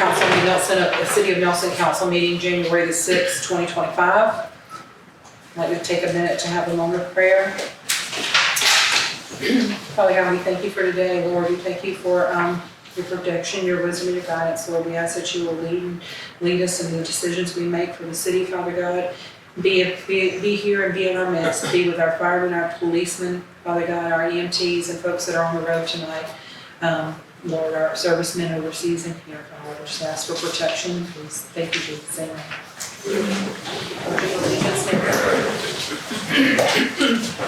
council meeting, City of Nelson Council meeting, January the 6th, 2025. I'd like to take a minute to have a moment of prayer. Father God, we thank you for today, Lord. We thank you for your protection, your wisdom, and your guidance, Lord. We ask that you will lead us in the decisions we make for the city, Father God. Be here and be in our midst. Be with our firemen, our policemen, Father God, our EMTs, and folks that are on the road tonight. Lord, our servicemen overseas and here, Father, just ask for protection. Please, thank you, Jesus. Amen.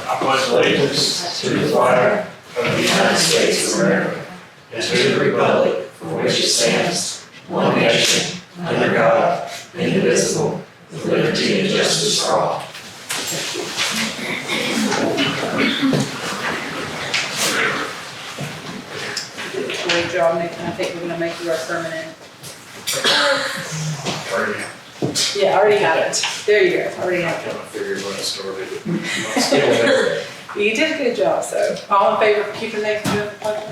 I pledge allegiance to the flag of the United States of America and to the republic for which it stands, one nation, under God, indivisible, with liberty and justice for all. Great job, Nick, and I think we're gonna make you our permanent. Yeah, I already have it. There you go, already have it. I figured when I started. You did a good job, so all in favor of keeping Nathan doing the pledge?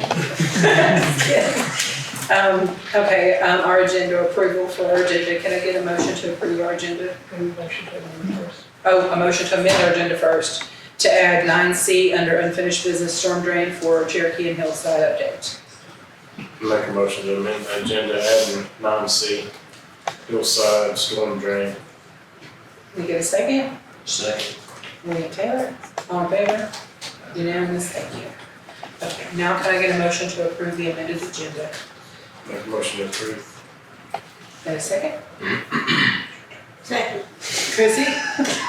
Okay, our agenda approval for our agenda. Can I get a motion to approve our agenda? A motion to amend our agenda first to add 9C under unfinished business storm drain for Cherokee and Hillside update. Make a motion to amend the agenda adding 9C, hillside storm drain. Can we get a second? Second. William Taylor, all in favor? Unanimous, thank you. Okay, now can I get a motion to approve the amended agenda? Make a motion to approve. And a second? Second. Chrissy,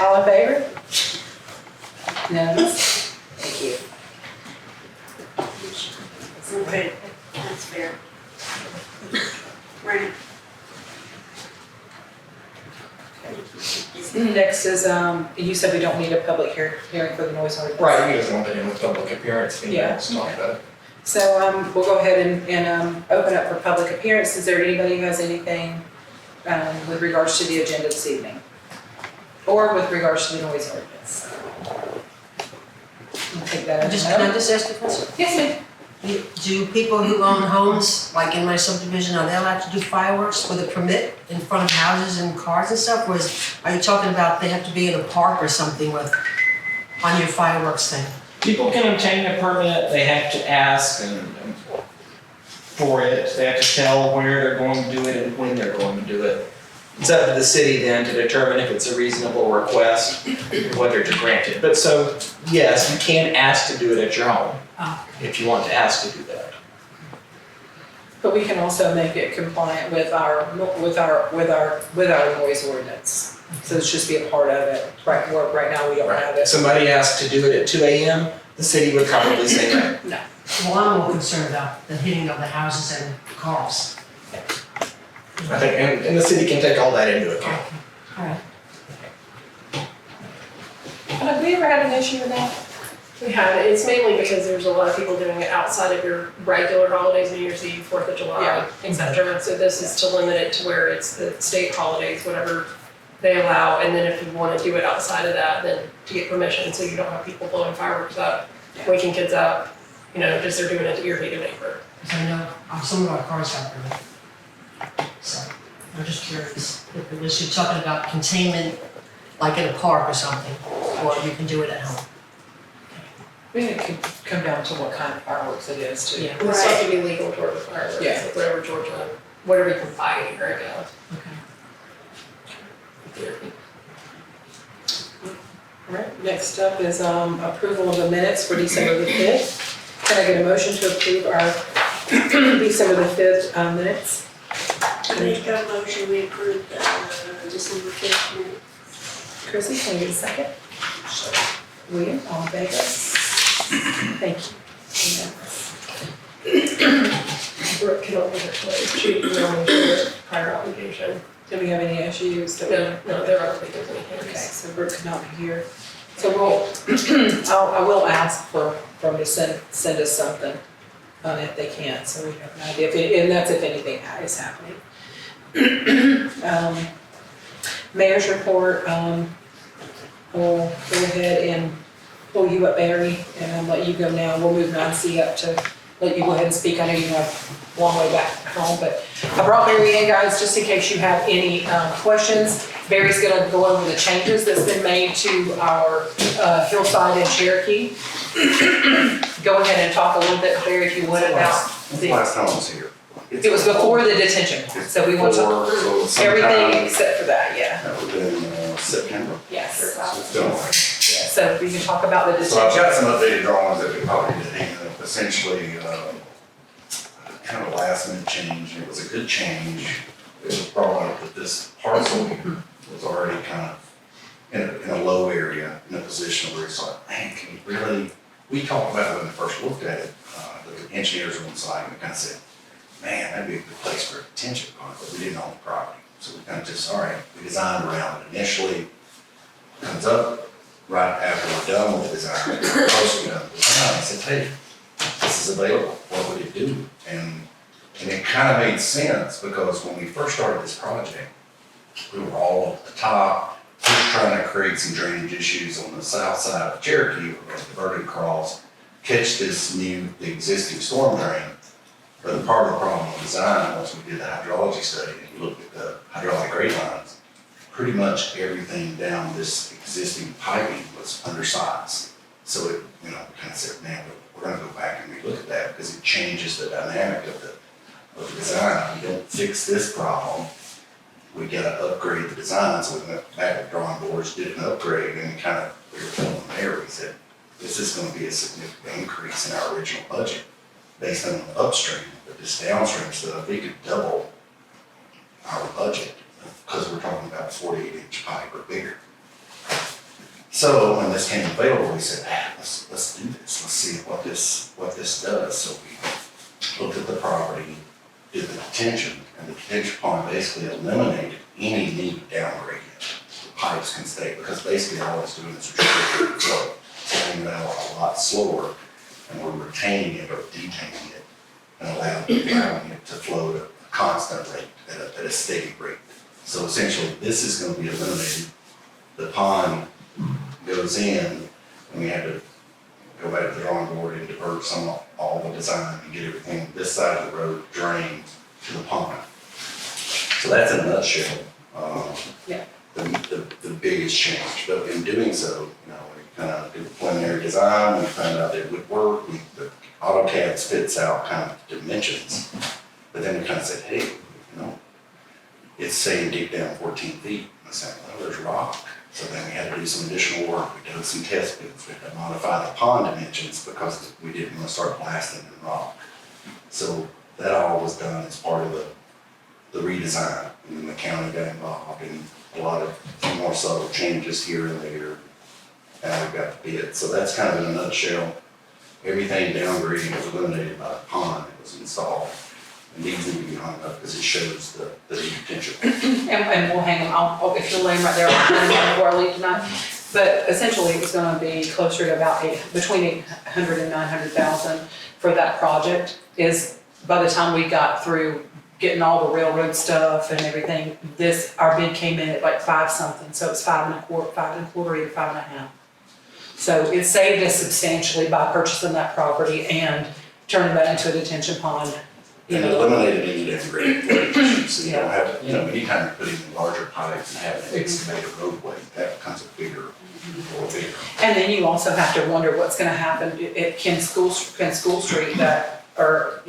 all in favor? Unanimous, thank you. Okay, that's fair. Right. Next is, you said we don't need a public hearing for the noise ordinance. Right, you just want it in with public appearance, and Yeah. let's talk about it. So, we'll go ahead and open up for public appearance. Is there anybody who has anything, with regards to the agenda this evening? Or with regards to the noise ordinance? I'll take that as a Can I no. just ask a question? Yes, ma'am. Do people who own homes, like in my subdivision, are they allowed to do fireworks with a permit in front of houses and cars and stuff? Or are you talking about they have to be in a park or something on your fireworks thing? People can obtain a permit, they have to ask for it, they have to tell where they're going to do it and when they're going to do it. It's up to the city then to determine if it's a reasonable request, whether to grant it. But so, yes, you can ask to do it at your home, if you want to ask to do that. But we can also make it compliant with our noise ordinance. So it's just be a part of it. Right now we don't have If it. somebody asked to do it at 2 a.m., the city would probably say no. No. Well, I'm more concerned about the hitting of the houses and cars. I think, and the city can take all that into account. All right. Have we ever had an issue with that? We have it. It's mainly because there's a lot of people doing it outside of your regular holidays, New Year's Eve, 4th of July, Yeah, etc. So this is to limit it to where it's the state holidays, whatever they allow. And then if you want to do it outside of that, then to get permission, so you don't have people blowing fireworks up, waking kids up, just they're doing it to irritate a neighbor. Because I know some of our cars have permit. So I'm just curious if it was you're talking about containment, like in a park or something, or you can do it at home. I mean, it could come down to what kind of fireworks it is too. Yeah, it's supposed to be legal Georgia fireworks, Yeah. like whatever you can buy here, I guess. Okay. All right, next up is approval of the minutes for December the 5th. Can I get a motion to approve our December the 5th minutes? I make a motion, we approve December 5th minutes. Chrissy, can I get a second? William, all in favor? Thank you. Brooke can only she only prior obligation. Do we have any issues? No, there aren't legal Okay, anything. so Brooke could not be here. So I will ask for them to send us something if they can, so we have an idea, and that's if anything is happening. Mayor's report, we'll go ahead and pull you up, Barry, and I'll let you go now. We'll move 9C up to let you go ahead and speak. I know you have a long way back home, but I brought Barry in, guys, just in case you have any questions. Barry's gonna go over the changes that's been made to our hillside in Cherokee. Go ahead and talk a little bit, Barry, if you would, about When's the last time I was here? it was before the detention, so we want to Before, so everything sometime- except for that, yeah, That would have been September. yes. So it's done. Yeah, so we can talk about the So I've detention. got some updated drawings that we probably did hang up, essentially, kind of a last minute change, it was a good change. It was brought up that this parcel was already kind of in a low area, in a position where it's like, man, can we really, we talked about it when we first looked at it, the engineers were on site, and we kind of said, man, that'd be a good place for a detention pond, but we didn't own the property. So we kind of just, all right, we designed around it initially, comes up, right after we're done with the design, close to done with the design, I said, hey, this is available, what would it do? And it kind of made sense, because when we first started this project, we were all at the top, just trying to create some drainage issues on the south side of Cherokee, we're going to divert it across, catch the existing storm drain. But part of the problem with design, once we did the hydrology study and we looked at the hydraulic grade lines, pretty much everything down this existing piping was undersized. So it, we kind of said, man, we're gonna go back and relook at that, because it changes the dynamic of the design. We don't fix this problem, we gotta upgrade the design. So we went back to drawing boards, did an upgrade, and we were telling Mayor, we said, this is gonna be a significant increase in our original budget based on the upstream, but this downstream stuff, we could double our budget, because we're talking about 48-inch pipe or bigger. So when this came available, we said, let's do this, let's see what this does. So we looked at the property, did the detention, and the detention pond basically eliminated any need to downgrade it. The pipes can stay, because basically all it's doing is restricting the flow, pulling it out a lot slower, and we're retaining it or detaining it and allowing it to flow at a constant rate, at a steady rate. So essentially, this is going to be eliminated. The pond goes in, and we have to go back to the drawing board and divert all the design and get everything this side of the road drained to the pond. So that's in a nutshell. Yeah. The biggest change, but in doing so, we kind of did the preliminary design, we found out that it would work, the AutoCAD spits out kind of dimensions, but then we kind of said, hey, it's saying deep down 14 feet. I said, well, there's rock. So then we had to do some additional work, we did some test bits, we had to modify the pond dimensions, because we didn't want to start blasting in rock. So that all was done as part of the redesign, and then the county got involved in a lot of few more subtle changes here and there. And we got the bid. So that's kind of in a nutshell. Everything downgrading was eliminated by the pond that was installed. And these need to be hung up because it shows the potential. And we'll hang them, if you'll lay them right there, I'll hang them before I leave tonight. But essentially, it was gonna be closer to about between 800 and 900,000 for that project. Is by the time we got through getting all the railroad stuff and everything, our bid came in at like 5 something, so it's 5 and a quarter, even 5 and a half. So it saved us substantially by purchasing that property and turning that into a detention pond. And eliminated any degradation, so you don't have to, anytime you're putting in larger pipes and having an excavated roadway, that becomes a bigger. And then you also have to wonder what's gonna happen, can School Street our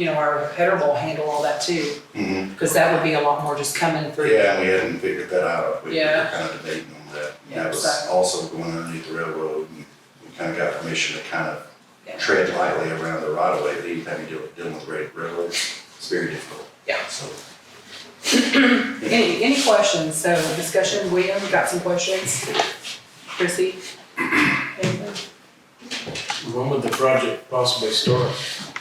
header bowl handle all that too? Because that would be a lot more just coming through. Yeah, we hadn't figured that out, we were Yeah. kind of debating on that. And Yeah, that was so- also going underneath the railroad, and we kind of got permission to kind of Yeah. tread lightly around the right of way, but anytime you're dealing with railroads, it's very difficult. Yeah. So. Any questions? So discussion, William, got some questions? Chrissy? Anything? When would the project possibly start?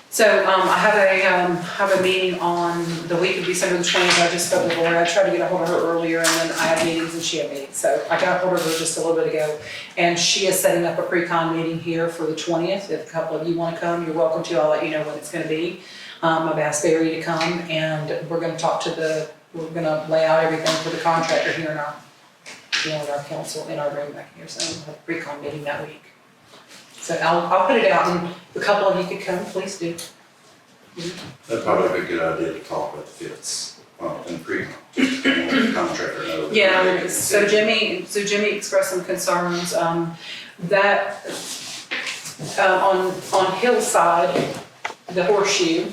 So, I have a meeting on the week of December the 20th. I just spoke with Lori. I tried to get a hold of her earlier, and then I had meetings and she had meetings. So I got a hold of her just a little bit ago. And she is setting up a pre-con meeting here for the 20th. If a couple of you want to come, you're welcome to. I'll let you know when it's going to be. I've asked Barry to come, and we're going to we're going to lay out everything for the contractor here in our council, in our room back here. So we'll have a pre-con meeting that week. So I'll put it out, and a couple of you could come, please do. That'd probably be a good idea to talk with Fitz, in pre-con, just to let the contractor know. that Yeah, they can so see. Jimmy expressed some concerns, that, on Hillside, the horseshoe,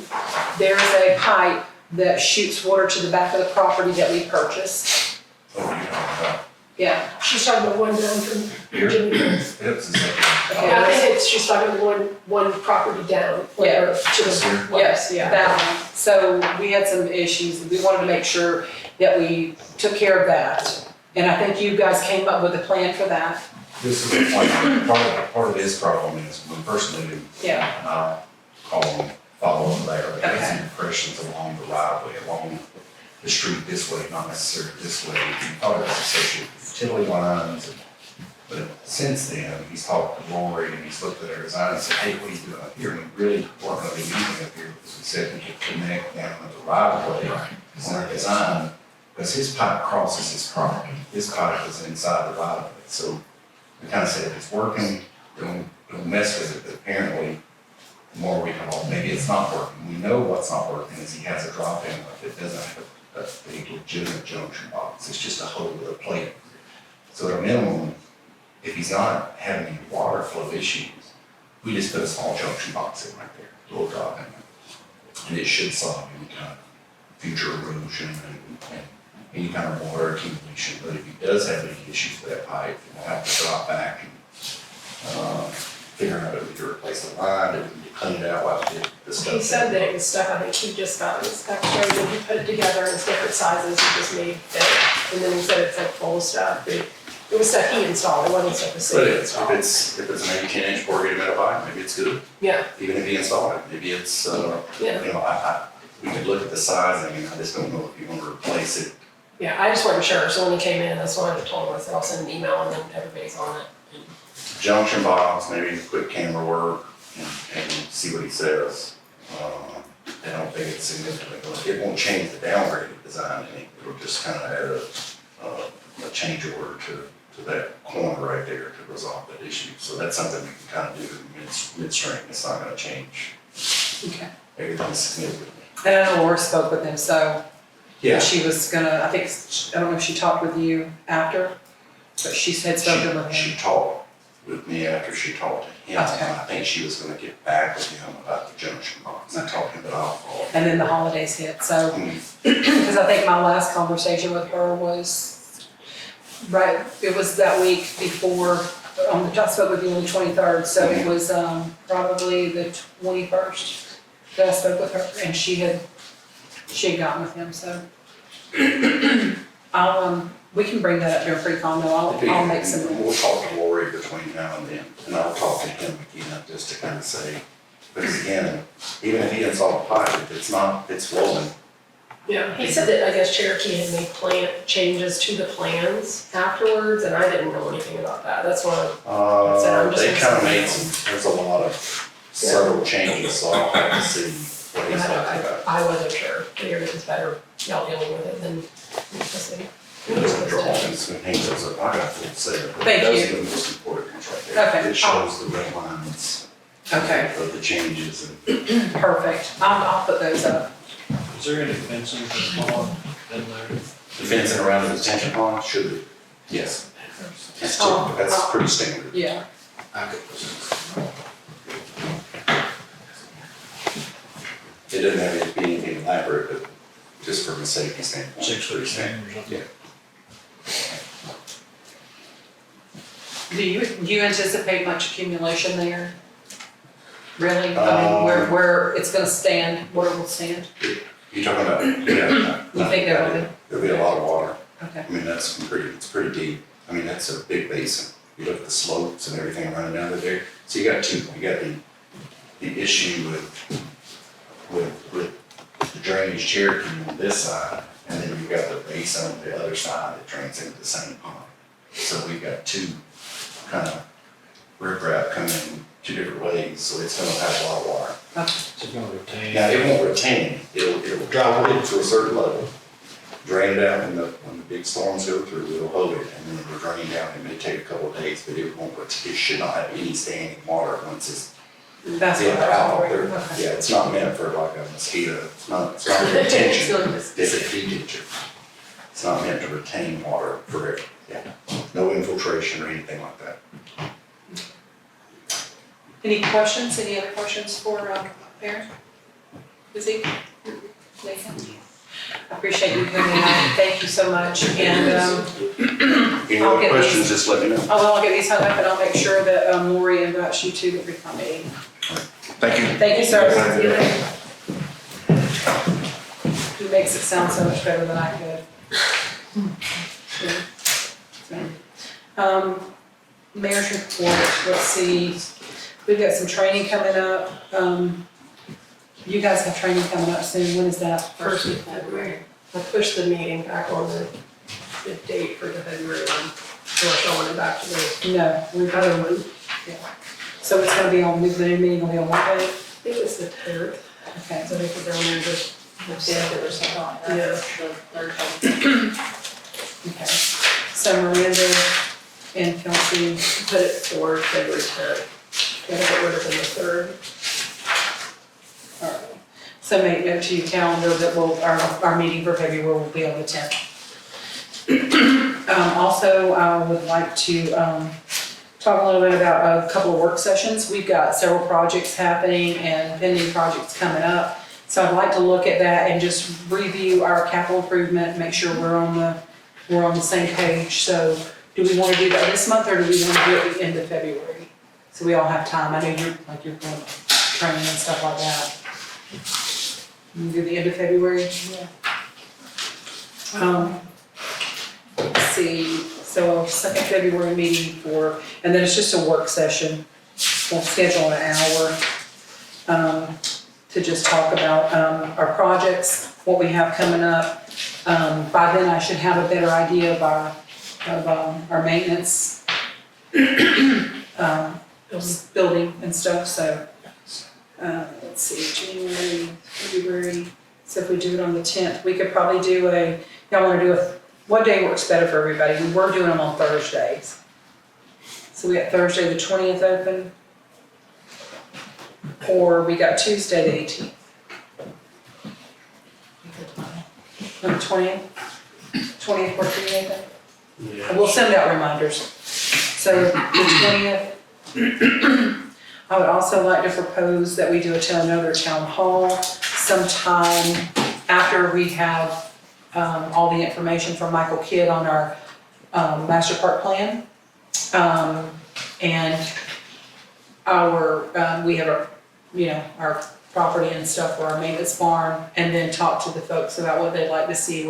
there's a pipe that shoots water to the back of the property that we purchased. Oh, you know, Yeah, She's talking about one down from Virginia. Fitz is like, okay, I that's- think it's, she's talking about one property down, like, Yeah. or to the yes, west, yeah. that one. So we had some issues, we wanted to make sure that we took care of that. And I think you guys came up with a plan for that. this is a plan. Part of this problem is when person knew, Yeah, call them, follow them there, they had Okay. some impressions along the right of way, along the street this way, not necessarily this way. He thought it was associated with utility lines. But since then, he's talked to Lori and he's looked at our design and said, hey, what are you doing up here? And we really weren't gonna be using up here because we said we could connect down at the right of way on our design. Because his pipe crosses his property, his pipe is inside the right of way. So we kind of said, if it's working, don't mess with it, but apparently, the more we can, maybe it's not working. We know what's not working is he has a drop in, but it doesn't have a big legitimate junction box. It's just a hole with a plate. So at a minimum, if he's not having any water flow issues, we just put a small junction box in right there, a little drop in. And it should solve any kind of future erosion and any kind of water accumulation. But if he does have any issues with that pipe, we'll have to drop back and figure out if we can replace the line, if we can clean it out while we get the stuff. He said that it was stuff, I think he just got his extra, and he put it together in different sizes, he just made fit. And then he said it's like full of stuff, but it was stuff he installed, it wasn't stuff the But city if installed. it's maybe 10-inch corrugated metal pipe, maybe it's good. Yeah, Even if he installed it, maybe it's, yeah, you know, we could look at the sizing and I just don't know if you want to replace it. yeah, I just wasn't sure, so when he came in, that's why I told him, I said, I'll send an email and then everybody's on it. Junction box, maybe quick camera work and see what he says. I don't think it's significant, it won't change the downgraded design, it'll just kind of add a change order to that corner right there to resolve that issue. So that's something we can kind of do midstream, it's not gonna change okay. everything significantly. And I know Laura spoke with him, so Yeah, she was gonna, I think, I don't know if she talked with you after, but she had spoken with she him. talked with me after she talked to him. Okay. I think she was gonna get back with him about the junction box and talk him about all. And then the holidays hit, so, Mm, because I think my last conversation with her was, right, it was that week before, I spoke with you on the 23rd, so it was, probably the 21st that I spoke with her, and she had gotten with him, so. We can bring that up during pre-con, though, I'll make some. We'll talk to Lori between now and then, and I'll talk to him again, just to kind of say, because again, even if he installed a pipe, if it's not, it's flowing. Yeah, he said that, I guess Cherokee had made changes to the plans afterwards, and I didn't know anything about that, that's why. So I'm just They gonna kind of say- made some, there's a lot of subtle changes, so I'll have to see what he's talking about. I wasn't sure, figured it was better y'all dealing with it than the city. Those are drawings and things, those are, I got a full set of them. Thank Those you. are the most important ones right there. Okay. It shows the red lines. Okay. Of the changes and. Perfect, I'll put those up. Is there any fencing for the pond in there? The fencing around the detention pond should be, yes. That's pretty standard. Yeah. It doesn't have to be anything elaborate, but just from a safety standpoint. 6 pretty foot standard. stand or something? Yeah. Do you anticipate much accumulation there? Really? I mean, where it's gonna stand, what it will stand? You talking about, yeah. You think there will be? There'll be a lot of water. Okay. I mean, it's pretty deep. I mean, that's a big basin. You look at the slopes and everything running down there. So you got two, you got the issue with the drainage Cherokee on this side, and then you've got the basin on the other side that drains into the same pond. So we've got two kind of riprap coming in two different ways, so it's gonna have a lot of water. Is it gonna retain? Now, it won't retain, it'll drop it to a certain level, drain it out when the big storms go through, it'll hold it, and then it'll drain down. It may take a couple of days, but it should not have any standing water once That's Yeah, what I owl, was they're- wondering. Okay. yeah, it's not meant for like a mosquito, it's not their intention, it's a feed ditcher. It's not meant to retain water for it, yeah, no infiltration or anything like that. Any questions, any other questions for, Aaron? Izzy? Nathan? I appreciate you coming tonight, thank you so much, and, Any I'll other get questions, these. just let me know. I'll get these hung up and I'll make sure that, Lori invites you to the pre-con meeting. Thank you. Thank you, sir. Thank you. He makes it sound so much better than I could. Mayor's report, let's see, we've got some training coming up. You guys have training coming up soon, when is that? First of February. I pushed the meeting back on the date for the February one. Unless y'all want it back to the No, we've got other one. so it's gonna be on, the new meeting will be on what day? I think it's the 10th. Okay, So they put down there just, yeah, or something like that. yeah. Okay, so Miranda and Kelsey, Put it for February 10th. It would have been the 3rd. all right. So make note to your calendar that our meeting for February will be on the 10th. Also, I would like to, talk a little bit about a couple of work sessions. We've got several projects happening and pending projects coming up. So I'd like to look at that and just review our capital improvement, make sure we're on the same page. So do we want to do that this month or do we want to do it at the end of February? So we all have time. I know you're going to training and stuff like that. You do the end of February? Yeah. Let's see, so second February meeting and then it's just a work session. We'll schedule an hour, to just talk about, our projects, what we have coming up. By then I should have a better idea of our maintenance, building and stuff, so. Let's see, January, February, so if we do it on the 10th, we could probably do y'all wanna do what day works better for everybody? We were doing them on Thursdays. So we got Thursday the 20th open, or we got Tuesday the 18th. On the 20th? 20th work for you, Nathan? Yeah. We'll send out reminders. So the 20th. I would also like to propose that we do another town hall sometime after we have all the information from Michael Kidd on our master park plan. And we have our property and stuff for our maintenance farm, and then talk to the folks about what they'd like to see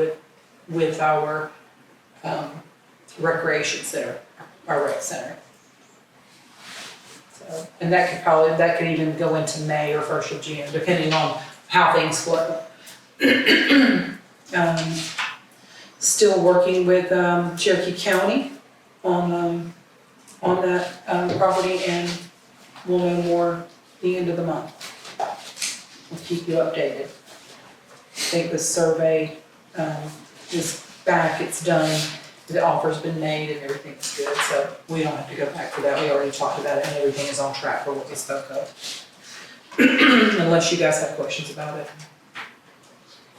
with our recreation center, our rec center. So, and that could even go into May or 1st of June, depending on how things flow. Still working with Cherokee County on that property, and we'll know more the end of the month. We'll keep you updated. I think the survey is back, it's done, the offer's been made and everything's good, so we don't have to go back to that. We already talked about it and everything is on track for what we spoke of. Unless you guys have questions about it.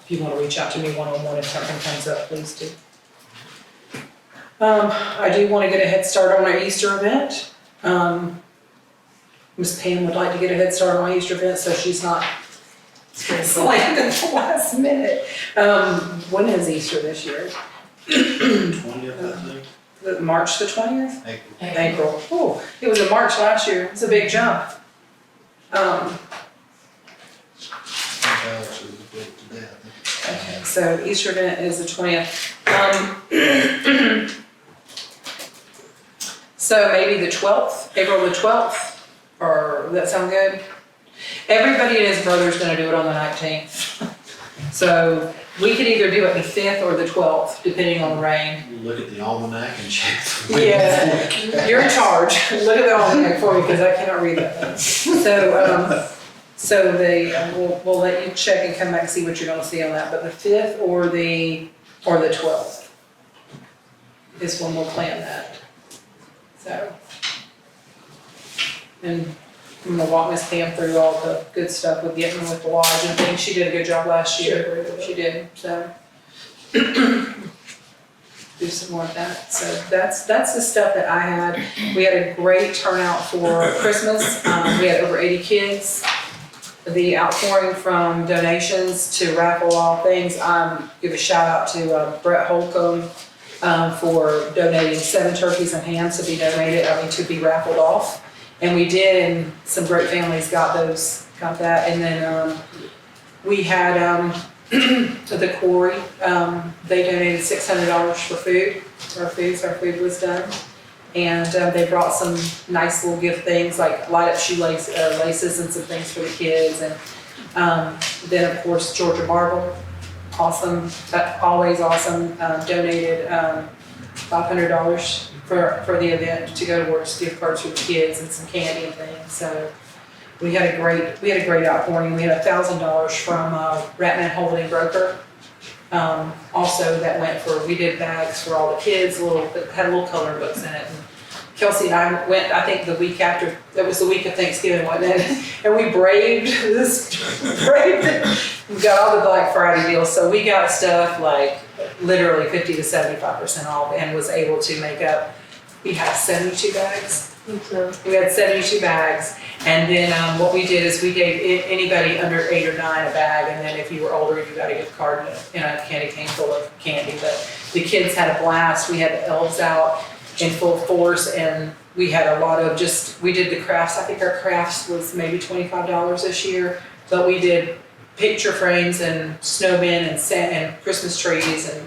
If you want to reach out to me one-on-one if something comes up, please do. I do want to get a head start on our Easter event. Miss Pam would like to get a head start on our Easter event, so she's not slammed at the last minute. When is Easter this year? 20th, I think. March the 20th? April. April. Oh, it was in March last year. It's a big jump. Okay, so Easter event is the 20th. So maybe the 12th, April the 12th, or does that sound good? Everybody and his brother's gonna do it on the 19th. So we could either do it the 5th or the 12th, depending on the rain. You look at the almanac and check. Yeah, you're in charge. Look at the almanac for me, because I cannot read that. So we'll let you check and come back and see what you're gonna see on that, but the 5th or the 12th is when we'll plan that. So, and I'm gonna walk Miss Pam through all the good stuff with getting with the lodge and things. She did a good job last year. She did, so. Do some more of that. So that's the stuff that I had. We had a great turnout for Christmas. We had over 80 kids. The outpouring from donations to raffle off things. Give a shout out to Brett Holcomb for donating 7 turkeys and hams to be donated, to be raffled off. And we did, and some great families got that. And then we had the quarry, they donated $600 for food. Our food was done. And they brought some nice little gift things like light up laces and some things for the kids. And then of course Georgia Marble, awesome, always awesome, donated $500 for the event to go towards gift cards for the kids and some candy and things. So we had a great outpouring. We had $1,000 from Ratman Holding Broker. Also that went we did bags for all the kids, had little coloring books in it. And Kelsey and I went, I think the week after, that was the week of Thanksgiving, wasn't it? And we braved it. We got all the Black Friday deals. So we got stuff like literally 50 to 75% off and was able to make up, we had 72 bags. We had 72 bags. And then what we did is we gave anybody under 8 or 9 a bag, and then if you were older, you got a gift card and a candy cane full of candy. But the kids had a blast. We had the elves out in full force, and we had a lot of we did the crafts. I think our crafts was maybe $25 this year, but we did picture frames and snowmen and Christmas trees and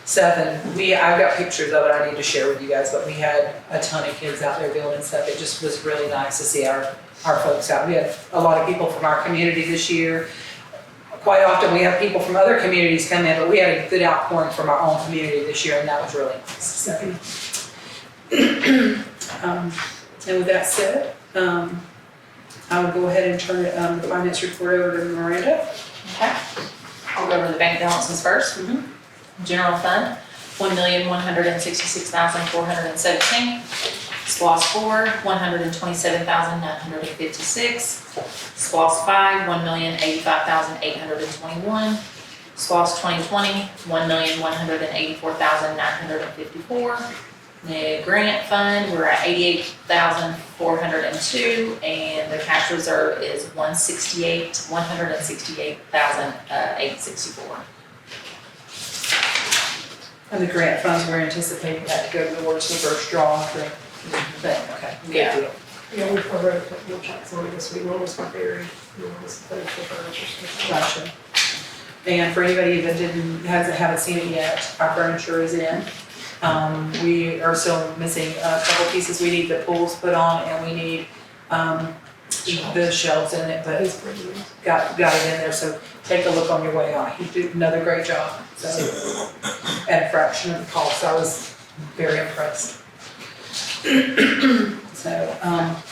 stuff. And I've got pictures of it I need to share with you guys, but we had a ton of kids out there building stuff. It just was really nice to see our folks out. We had a lot of people from our community this year. Quite often we have people from other communities come in, but we had a good outpouring from our own community this year, and that was really nice. So, and with that said, I will go ahead and turn the finance report over to Miranda. Okay. I'll go over the bank balances first. General fund, $1,166,417. SPOS 4, $127,956. SPOS 5, $1,085,821. SPOS 2020, $1,184,954. The grant fund, we're at $88,402, and the cash reserve is $168,864. And the grant funds, we're anticipating that to go towards the first draw of the thing. Okay. Yeah. Good deal. Yeah, we wrote a couple more checks on it this week. One was for Barry, and one was for furniture. Gotcha. And for anybody that haven't seen it yet, our furniture is in. We are still missing a couple pieces. We need the pools put on, and we need the shelves in it, but got it in there. So take a look on your way out. You did another great job. So at a fraction of the cost, I was very impressed. So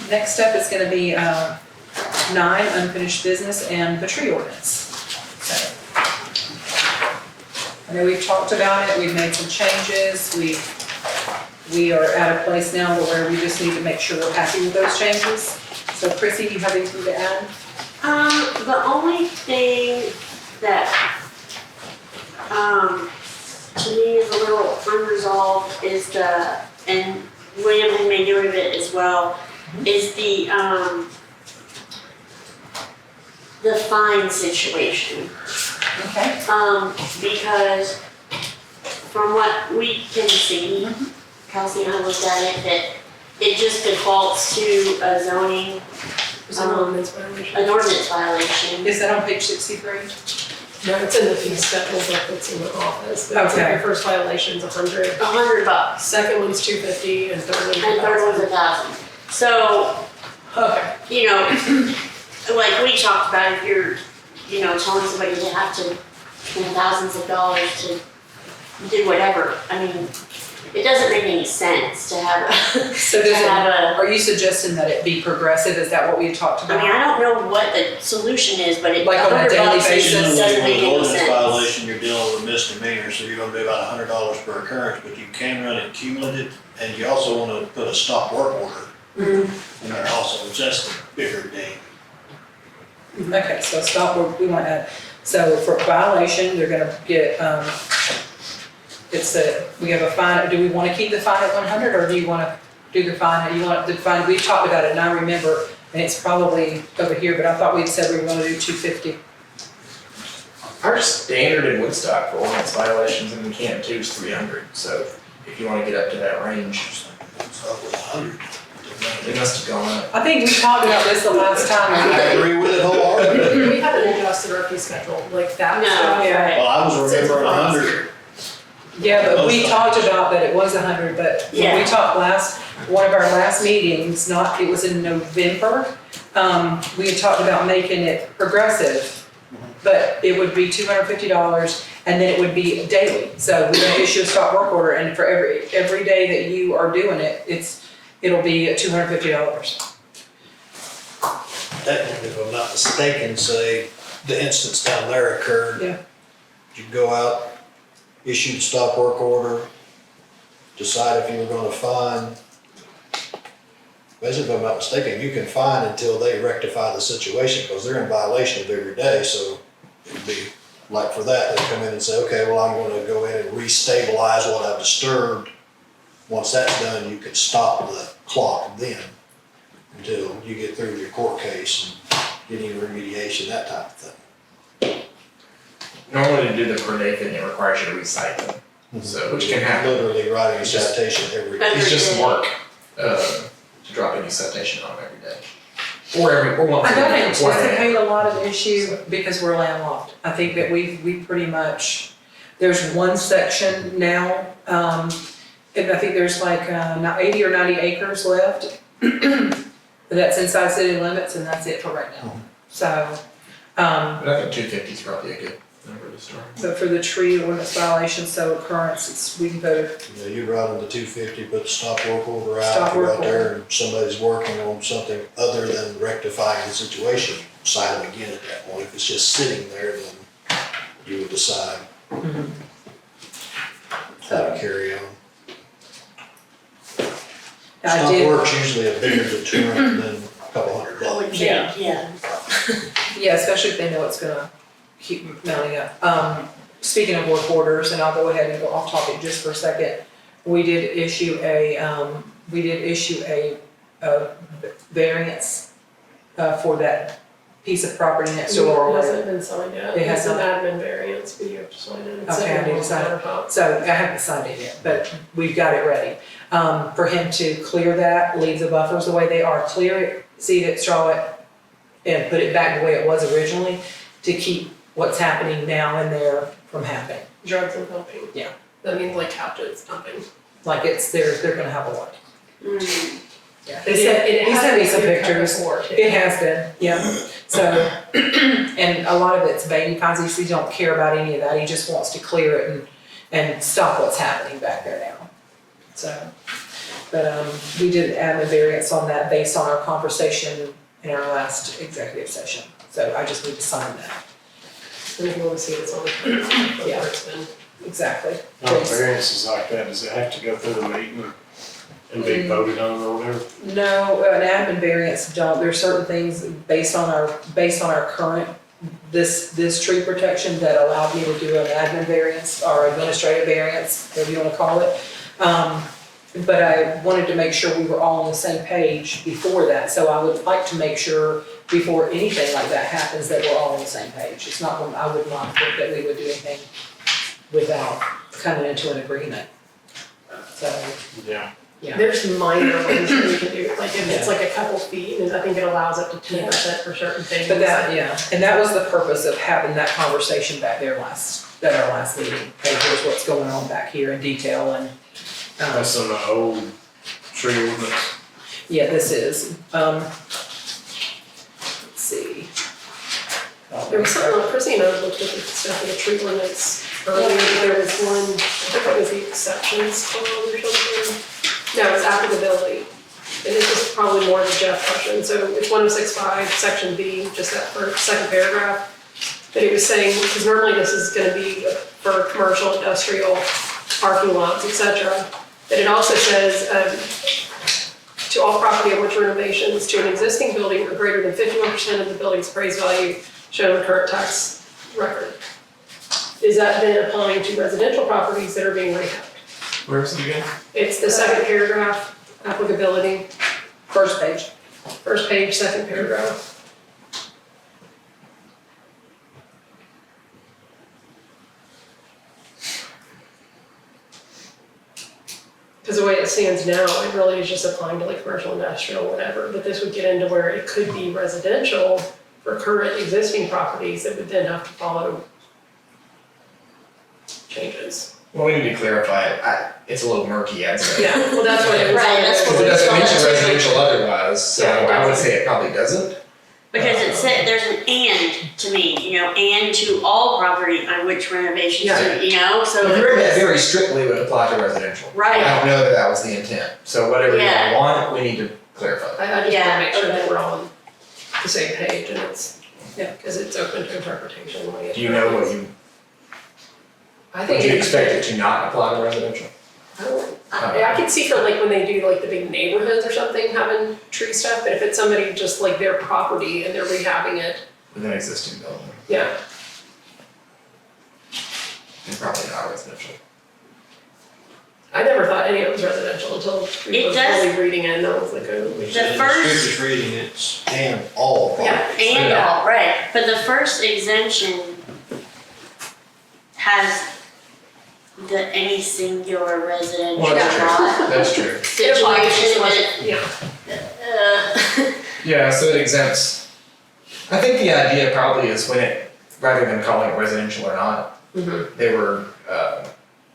next up is going to be 9, unfinished business, and the tree ordinance. So I know we've talked about it. We've made some changes. We are at a place now where we just need to make sure we're happy with those changes. So Chrissy, do you have anything to add? The only thing that, to me is a little unresolved is and William had made note of it as well, is the fine situation. Okay. Because from what we can see, Kelsey and I looked at it, that it just defaults to a zoning, An ordinance violation. an ordinance violation. Is that on page 63? No, it's in the fee schedule, but it's in the office. But it's like Okay. your first violation's $100. $100, Second one's $250, and third one's and third one's $1,000. So, Okay. you know, like we talked about, if you're, telling somebody they have to spend thousands of dollars to do whatever, I mean, it doesn't make any sense to have So are you suggesting that it be progressive? Is that what we talked I about? mean, I don't know what the solution is, but Like on a $100 daily just basis? doesn't make any Ordinance sense. violation, you're dealing with misdemeanor, so you're gonna be about $100 per occurrence, but you can run it cumulative, and you also wanna put a stop work order in there also, just bigger ding. Okay, so stop, we want to, so for violation, they're gonna get, we have a fine, do we want to keep the fine at 100, or do you want to do the fine, you want the fine, we've talked about it, and I remember, and it's probably over here, but I thought we'd said we were gonna do 250. Our standard in Woodstock for ordinance violations in Canton 2 is 300, so if you wanna get up to that range, It's up with 100. it must have gone up. I think we talked about this the last time. I agree with it wholeheartedly. We haven't adjusted our fee schedule like that. No, so, Yeah. right. Well, I was remembering 100. Yeah, but we talked about that it was 100, but when we Yeah. talked one of our last meetings, it was in November, we had talked about making it progressive, but it would be $250, and then it would be daily. So we're gonna issue a stop work order, and for every day that you are doing it, it'll be $250. Technically, if I'm not mistaken, say the instance down there occurred. Yeah. You go out, issue the stop work order, decide if you were gonna fine. Basically, if I'm not mistaken, you can fine until they rectify the situation, because they're in violation of every day, so it'd be like for that, they come in and say, okay, well, I'm gonna go in and restabilize what I've disturbed. Once that's done, you can stop the clock then until you get through your court case and getting remediation, that type of thing. Normally to do the per day thing, it requires you to recite them, so, which can happen. Literally writing a citation every day. It's just work, to drop any citation on them every day. Or once I a don't week. anticipate a lot of issue because we're landlocked. I think that we pretty much, there's one section now, and I think there's like 80 or 90 acres left. That's inside city limits, and that's it for right now. So, But I think 250 is probably a good number to start. but for the tree ordinance violation, so occurrence, we can go, You know, you write them to 250, put the stop work order out, Stop if you're work out there and somebody's working on something other than rectifying the situation, sign them again at that point. If it's just sitting there, then you would decide how to carry on. I Stop did, work's usually a bigger deterrent than a couple $100. Yeah. Yeah. yeah, especially if they know it's gonna keep mounting up. Speaking of work orders, and I'll go ahead and go off topic just for a second, we did issue a variance for that piece of property next to Laurel It Road. hasn't been signed yet. It has It's an not? admin variance, but you have to sign it. It's Okay, I sitting need to on sign it. the countertop. So I haven't signed it yet, but we've got it ready. For him to clear that, leave the buffers the way they are, clear it, seed it, straw it, and put it back the way it was originally, to keep what's happening now and there from happening. Drugs and pumping. Yeah. That means like captives dumping. Like they're gonna have a lot. Mm. Yeah. It He has sent me been some clear cut pictures. before, too. It has been, yeah. So, and a lot of it's baby ponds, he don't care about any of that, he just wants to clear it and stop what's happening back there now. So, but, we did add a variance on that based on our conversation in our last executive session. So I just need to sign that. And if you want to see it, it's on. Yeah. Where it's been. Exactly. No variances like that, does it have to go through the meeting and be voted on or whatever? No, an admin variance don't, there's certain things based on our current, this tree protection that allowed me to do an admin variance or administrative variance, whatever you wanna call it. But I wanted to make sure we were all on the same page before that, so I would like to make sure before anything like that happens, that we're all on the same page. It's not, I would not think that we would do anything without coming into an agreement. So, Yeah. yeah. There's minor ones that we can do, like if it's like a couple feet, and I think it allows up to 10% for certain things. But that, yeah, and that was the purpose of having that conversation back there at our last meeting. Hey, here's what's going on back here in detail and, That's in the old tree ordinance. yeah, this is, let's see. There was something, Christina looked at the stuff in the tree ordinance earlier, there was one, I think it was the exceptions clause or something. No, it's applicability. And it's just probably more of a Jeff question, so it's 1065, section B, just that first, second paragraph. That he was saying, because normally this is gonna be for commercial, industrial, parking lots, et cetera. That it also says, to all property on which renovations to an existing building are greater than 51% of the building's appraised value shown on the current tax record. Is that then applying to residential properties that are being rehabbed? Where is it again? It's the second paragraph, applicability, First page. first page, second paragraph. Because the way it stands now, it really is just applying to like commercial, industrial, whatever, but this would get into where it could be residential for current existing properties that would then have to follow changes. Well, we need to clarify it. It's a little murky, I'd say. Yeah, well, that's what it was. Right, that's Because what it doesn't we mention saw that too. residential otherwise, so Yeah, it I would doesn't. say it probably doesn't. Because it said, there's an and to me, you know, and to all property on which renovations, Yeah. you know, so. If you read that very strictly, it would apply to residential. Right. I don't know that that was the intent, so whatever you Yeah. want, we need to clarify. I just Yeah, wanna make sure okay. that we're all on the same page and it's, because it's open to interpretation. when Do you know what you, I think would you it- expect it to not apply to residential? I can see for like when they do like the big neighborhoods or something having tree stuff, but if it's somebody just like their property and they're rehabbing it, With an existing building, yeah. and probably not residential. I never thought any of it was residential until we It was does- really reading it and I was like, oh. The first, Scripture's reading it's and all Yeah, property. and Yeah. all, right, but the first exemption has the any singular residential Well, that's true, lot that's true. situation that, Yeah, Yeah, so it exempts. I think the idea probably is when it, rather than calling it residential or not, mhm, they were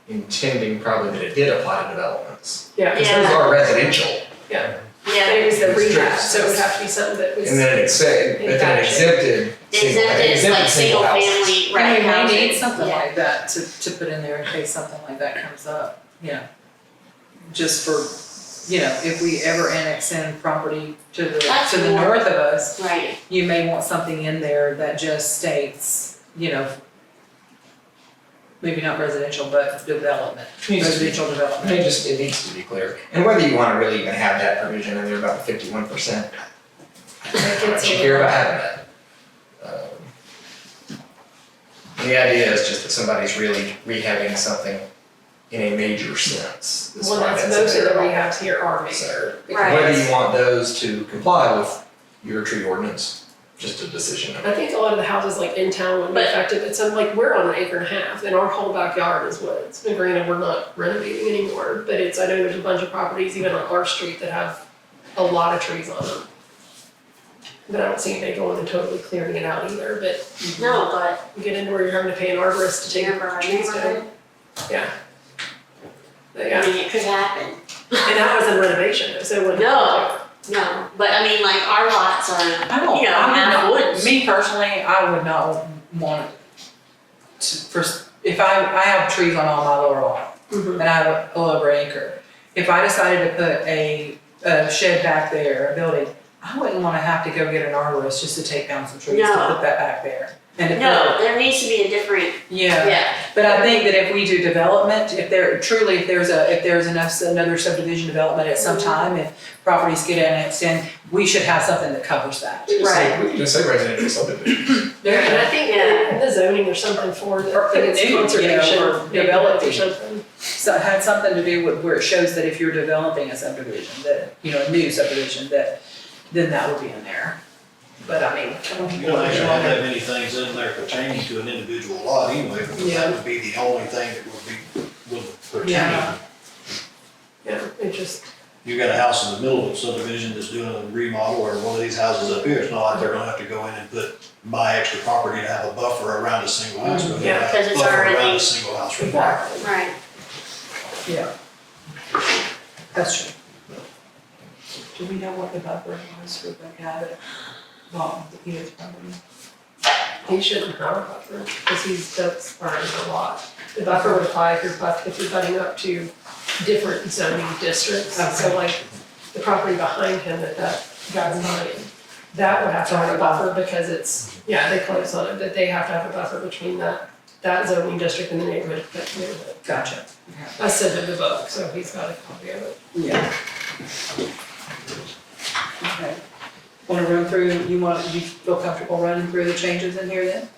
intending probably that it did apply to developments. yeah, Because Yeah. those are residential, and yeah, it was the Restricts. rehab, so it would have to be something that was. and then it said, but then it exempted single, exempted is like single houses. family, right, And we may housing. need something Yeah. like that to put in there in case something like that comes up, you know. Just for, you know, if we ever annex in property to That's the more- north of us, Right, you may want something in there that just states, you know, maybe not residential, but development, residential development. It needs to be clear. And whether you wanna really even have that provision in there about the 51%, I don't much you care about having that. The idea is just that somebody's really rehabbing something in a major sense. That's Well, why that's in most of the there. rehabs here are major. Right. Whether you want those to comply with your tree ordinance, just a decision. I think a lot of the houses like in town would be But- affected, but some, like, we're on an acre and a half, and our whole backyard is woods. And granted, we're not renovating anymore, but I know there's a bunch of properties, even on our street, that have a lot of trees on them. But I don't see anybody going and totally clearing it out either, but no, but you get into where you're having to pay an arborist to take remember our trees neighborhood, down. Yeah. But I yeah, mean, it could happen. and that was in renovation, so it wouldn't. No, but I mean, like, our lots are, I don't, you know, I would half not, woods. me personally, I would not want to, if I have trees on all my lower lot, Mhm. and I have a little over an acre. If I decided to put a shed back there, a building, I wouldn't wanna have to go get an arborist just to take down some trees to No. put that back there. And if No, there needs to be a different, yeah, yeah, but I think that if we do development, if there's another subdivision development at some time, if properties get annexed in, we should have something that covers that. right. We can just say residential subdivision. And I think in the zoning or something for the, Or I think it's new, you know, conservation or or development. development or something. So it had something to do with where it shows that if you're developing a subdivision, that, you know, a new subdivision, that, then that would be in there. But I mean. You don't actually have that many things in there pertaining to an individual lot anyway, because Yeah. that would be the only thing that would pertain. Yeah. Yeah, it just, You got a house in the middle of a subdivision that's doing a remodel, or one of these houses up here, it's not like they're gonna have to go in and buy extra property to have a buffer around a single house, but they Yeah, have 'cause a it's buffer around already- a single house requirement. Right. Yeah. That's true. Do we know what the buffer was for the cabin? Well, the Edith's property. he shouldn't have a buffer, because that's already a lot. The buffer would apply if you're butting up to different zoning districts. Okay. So like the property behind him that guy's buying, that would have to have a buffer because it's, yeah, they close on it, that they have to have a buffer between that zoning district and the neighborhood. Gotcha. I sent him the book, so he's got a copy of it. Yeah. wanna run through, you feel comfortable running through the changes in here then?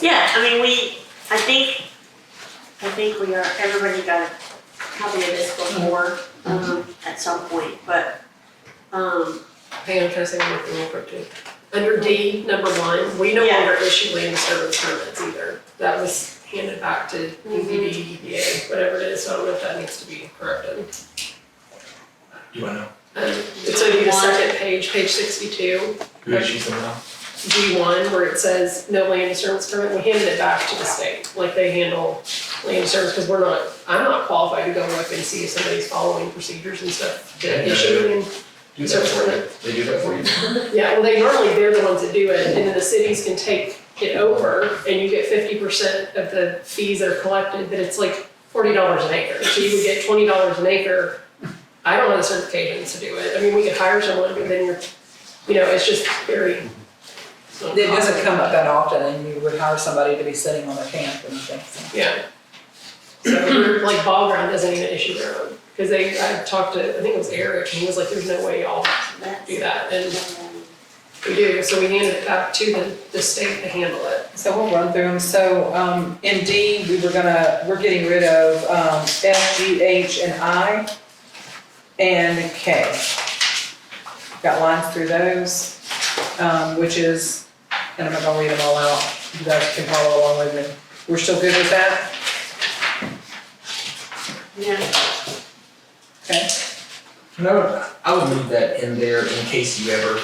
Yeah, I mean, I think we are, everybody got a copy of this before, at some point, but, Hang on, I'm trying to say one more thing real quick too. Under D, number 1, we no Yeah. longer issue land disturbance permits either. That was handed back to EPD, EPA, whatever it is, so I don't know if that needs to be corrected. Do I know? So you need a second page, page 62, Who issues them now? D1, where it says no land disturbance permit, we handed it back to the state. Like they handle land disturbance, because I'm not qualified to go look and see if somebody's following procedures and stuff to issue land Do that disturbance for you. permit. They do that for you? Yeah, well, they're the ones that do it, and then the cities can take it over, and you get 50% of the fees that are collected, but it's like $40 an acre. So you would get $20 an acre. I don't have the certifications to do it. I mean, we could hire someone, but then it's just very. It doesn't come up that often, and you would hire somebody to be sitting on the camp and things. So. Yeah. So like Ball Ground doesn't even issue their own, because I talked to, I think it was Eric, and he was like, there's no way y'all do that, and we do, so we handed it back to the state to handle it. So we'll run through them. So, in D, we're getting rid of, F, G, H, and I, and K. Got lines through those, which is, and I'm not gonna read them all out. You guys can follow along with me. We're still good with that? yeah. Okay. No, I would move that in there in case you ever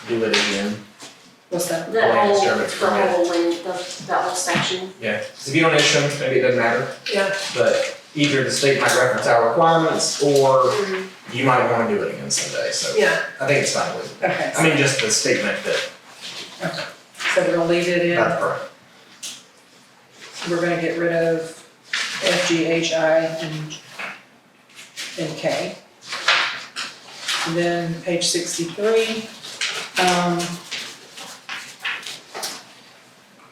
do it again. What's that? The Land whole, disturbance permit. that whole section. Yeah, 'cause if you don't issue them, maybe it doesn't matter, Yeah. but either the state might reference our requirements, or you might wanna do it again someday, so Yeah, I think it's fine with it. Okay. I mean, just the statement that, So we're gonna leave it in. that's correct. We're gonna get rid of F, G, H, I, and K. And then page 63,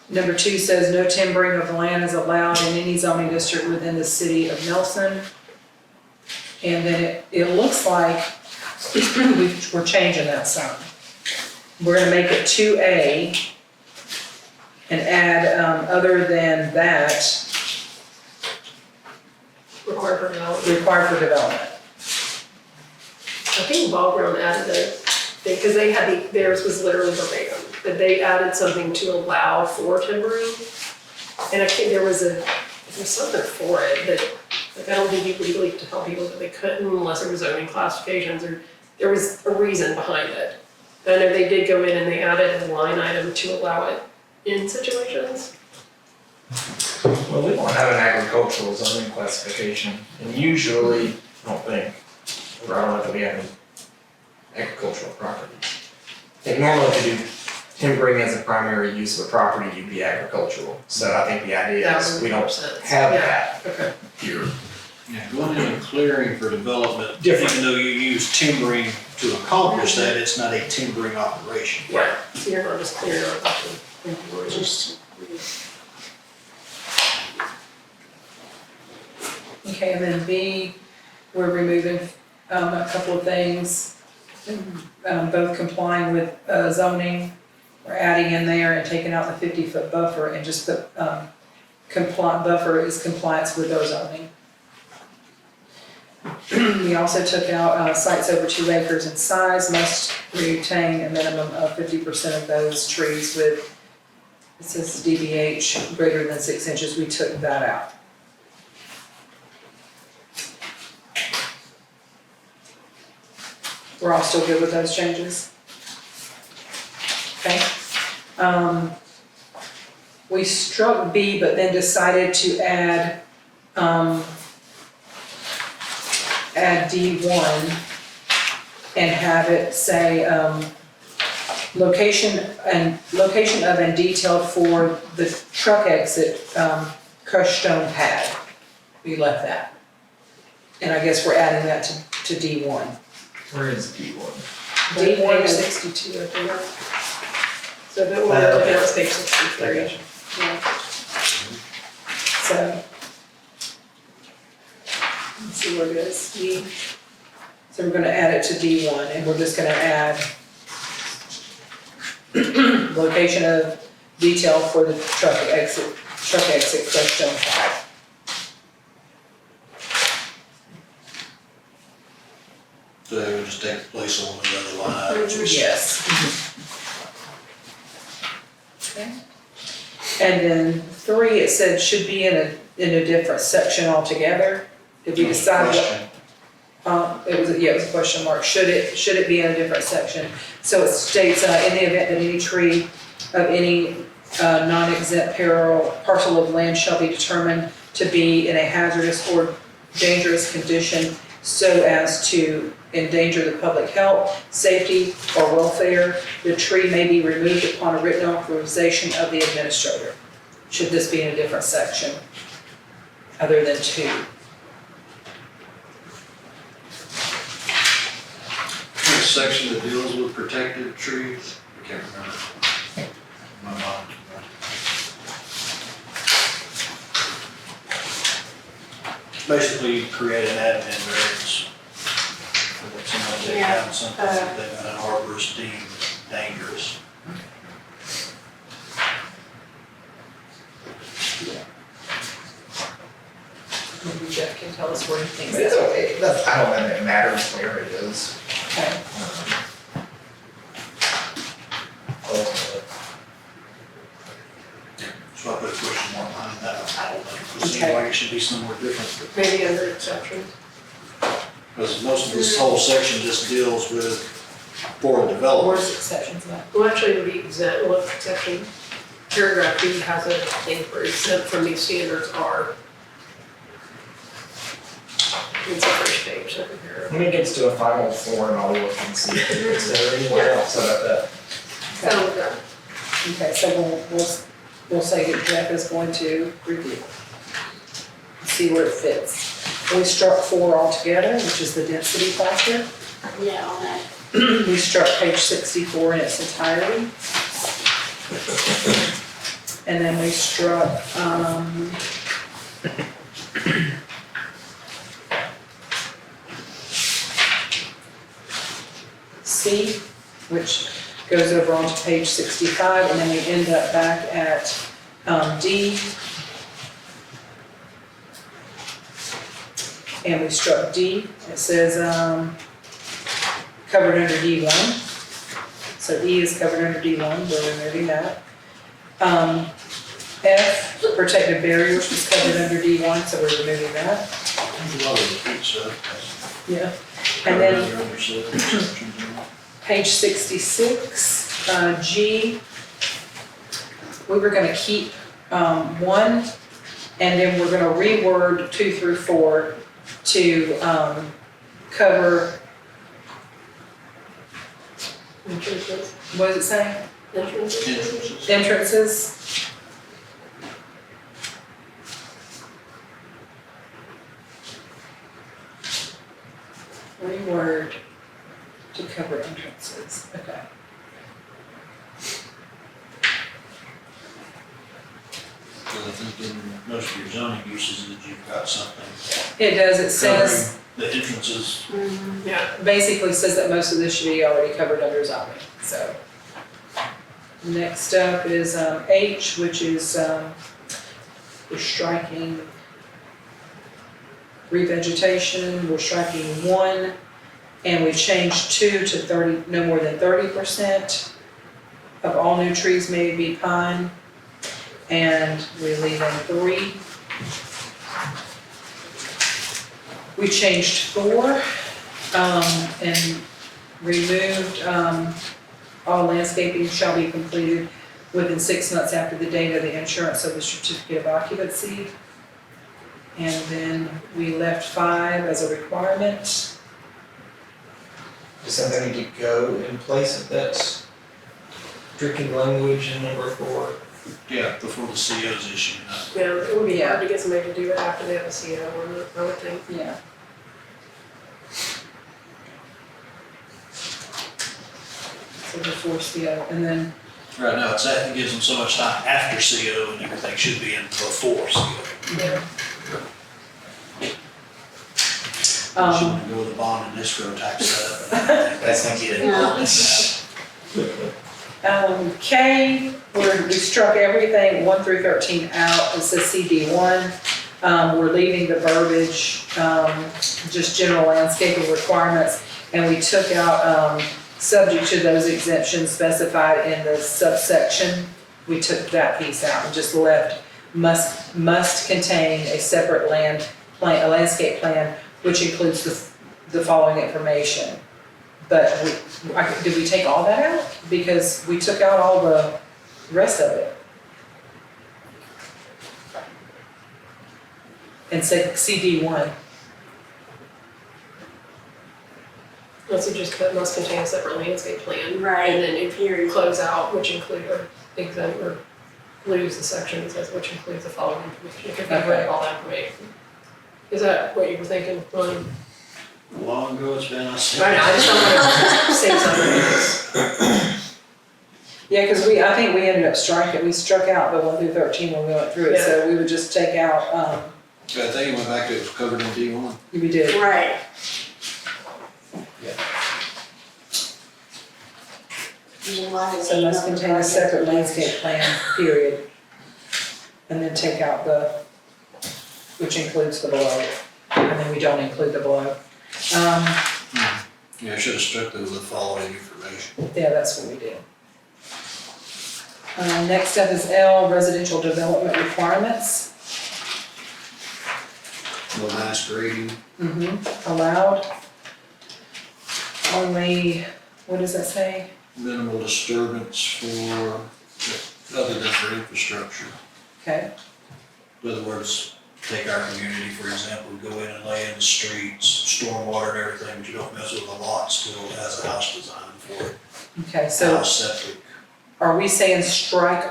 number 2 says no timbering of land is allowed in any zoning district within the city of Nelson. And then it looks like we're changing that some. We're gonna make it 2A and add, other than that, required for development. required for development. I think Ball Ground added because they had theirs was literally verbatim, that they added something to allow for timbering. And I think there was something for it that, like, I don't think you legally to tell people that they couldn't unless there was zoning classifications, or there was a reason behind it. I know they did go in and they added a line item to allow it in situations. Well, we don't have an agricultural zoning classification, and usually, I don't think, or I don't know if we have any agricultural properties. I think normally if you do timbering as a primary use of a property, you'd be agricultural, so I think the idea That is would we make more don't sense. have Yeah. that Okay. here. Yeah, going in and clearing for development, Different. even though you use timbering to accomplish that, it's not a timbering operation. Yeah, so you're not just clearing out the Just, Okay, and then B, we're removing, a couple of things, both complying with, zoning. We're adding in there and taking out the 50-foot buffer and just put, buffer is compliance with those zoning. We also took out, sites over 2 acres in size must retain a minimum of 50% of those trees with, it says DBH greater than 6 inches, we took that out. We're all still good with those changes? Okay. We struck B, but then decided to add D1 and have it say, location of and detailed for the truck exit, crushed stone pad. We left that. And I guess we're adding that to D1. Where is D1? D1 page is 62, I think. So if it were to look at it's page 63. So. Let's see where it is, D. So we're gonna add it to D1, and we're just gonna add Location of detail for the truck exit crushed stone pile. So they would just take the place on the other line items. Yes. Okay. And then 3, it said should be in a different section altogether. Did we decide what? Question. It was a question mark. Should it be in a different section? So it states, in the event that any tree of any non-exempt parcel of land shall be determined to be in a hazardous or dangerous condition so as to endanger the public health, safety, or welfare, the tree may be removed upon a written authorization of the administrator. Should this be in a different section other than 2? This section that deals with protected trees, I can't remember. My mind. Basically create an admin variance. For that somebody take down something that an arborist deemed dangerous. Maybe Jeff can tell us where he thinks It's that. okay, I don't think it matters where it is. Okay. So I put a question mark behind that. I don't know. It seems Okay. like it should be somewhere different. Maybe under exceptions. Because most of this whole section just deals with for development. Where's exceptions at? Well, actually, it would be exempt, well, exception. Paragraph B has a thing for exempt from these standards are. It's the first page, second paragraph. When it gets to a final form, I'll look and see if it's there anywhere else about that. Sounds good. Okay, so we'll say that Jeff is going to review. See where it fits. We struck 4 altogether, which is the density factor. Yeah, on that. We struck page 64 in its entirety. And then we struck, C, which goes over onto page 65, and then we end up back at, D. And we struck D. It says, covered under D1. So E is covered under D1, we're removing that. F, protective barriers was covered under D1, so we're removing that. A lot of the pizza. Yeah. And then Other sections. page 66, G, we were gonna keep 1, and then we're gonna reword 2 through 4 to cover, Entrances. what does it say? Entrances. Entrances. Reword to cover entrances, okay. Because I think in most of your zoning uses that you've got something It does, it says, covering the entrances. Yeah. basically says that most of this should be already covered under zoning, so. Next up is H, which is, we're striking revegetation, we're striking 1, and we changed 2 to 30, no more than 30% of all new trees may be pine, and we leave in 3. We changed 4, and removed, all landscaping shall be completed within 6 months after the date of the insurance of the certificate of occupancy. And then we left 5 as a requirement. Does something need to go in place of that stricken language in number 4? Yeah, before the CO's issued. Yeah, it would be hard to get somebody to do it after they have a CO, wouldn't it? I would think. Yeah. So before CO, and then, Right now, it gives them so much time after CO and everything should be in before CO. Yeah. Shouldn't go with the bond and escrow type setup. That's not getting No. it. K, we struck everything 1 through 13 out, it says CD1. We're leaving the verbiage, just general landscaping requirements, and we took out, subject to those exemptions specified in the subsection. We took that piece out and just left must contain a separate a landscape plan, which includes the following information. But did we take all that out? Because we took out all the rest of it. And said CD1. So just put must contain a separate landscape plan. Right. And then if you close out, which include, or exempt, or lose the section that says which includes the following information, if you've read all that information. Is that what you were thinking, William? Long ago it's been, I I said. know, I just don't want to say something. Yeah, because I think we ended up striking, we struck out the 1 through 13 when we went through it, so we would just take out, I think it went back to it was covered in D1. we did. Right. So must contain a separate landscape plan, period. And then take out which includes the below, and then we don't include the below. Yeah, I should have struck those the following information. Yeah, that's what we did. Next up is L, residential development requirements. No mass grading. Allowed. Only, what does that say? Minimal disturbance for, other than for infrastructure. Okay, In other words, take our community, for example, go in and lay in the streets, stormwater and everything, but you don't mess with the lots till it has a house designed for it. okay, so House septic. are we saying strike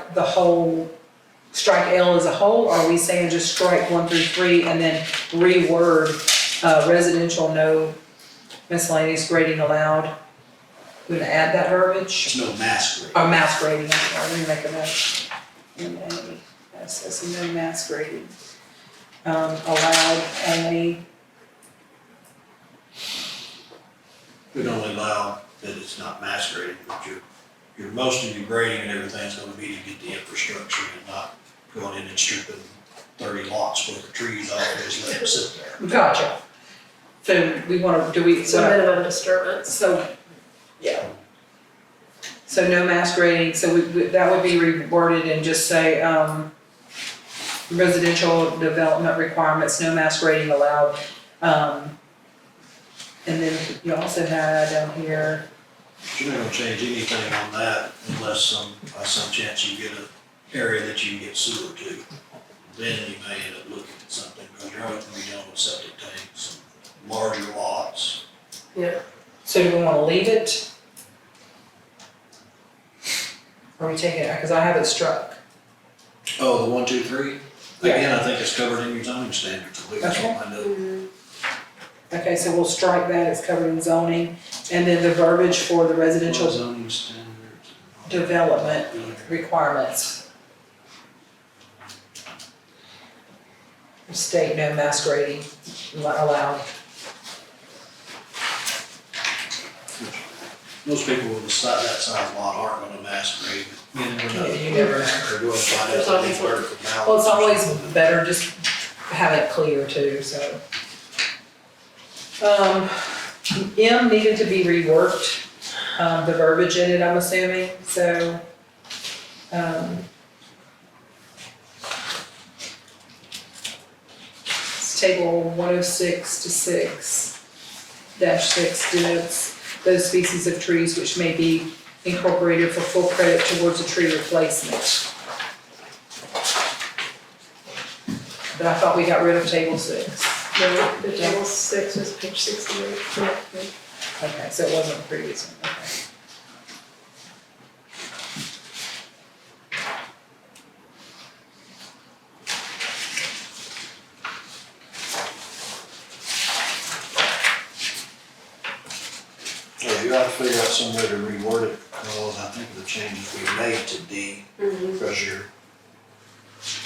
strike L as a whole, or are we saying just strike 1 through 3 and then reword, residential no miscellaneous grading allowed? We're gonna add that verbiage? There's no mass grading. Oh, mass grading, I'm sorry, let me make a note. No mass grading. Allowed only, We'd only allow that it's not mass grading, but most of your grading and everything's gonna be to get the infrastructure and not going in and stripping 30 lots worth of trees off and just let them sit there. gotcha. So we wanna, So minimum disturbance. So, yeah. So no mass grading, so that would be reworded and just say, residential development requirements, no mass grading allowed. And then you also had down here, You're not gonna change anything on that unless by some chance you get an area that you can get sewer to. Then you may end up looking at something, because you're always gonna be dealing with septic tanks and larger lots. Yeah. so do we wanna leave it? Or we take it, because I have it struck. Oh, the 1, 2, 3? Again, I think it's covered in your zoning standards, I believe that's what I know. Okay, so we'll strike that, it's covered in zoning, and then the verbiage for the residential Zoning standards. development requirements. State no mass grading allowed. Most people with that size lot aren't gonna mass grade. You never know. You never know. Or go and find There's out always that vertical balance. Well, it's or always something. better just have it clear too, so. M needed to be reworked, the verbiage in it, I'm assuming, so. It's table 106 to 6-6 denotes those species of trees which may be incorporated for full credit towards a tree replacement. But I thought we got rid of table 6. No, the table 6 is page 68. Okay, so it wasn't the previous one, okay. Yeah, you ought to figure out some way to reword it, because I think of the changes we made to D, because you're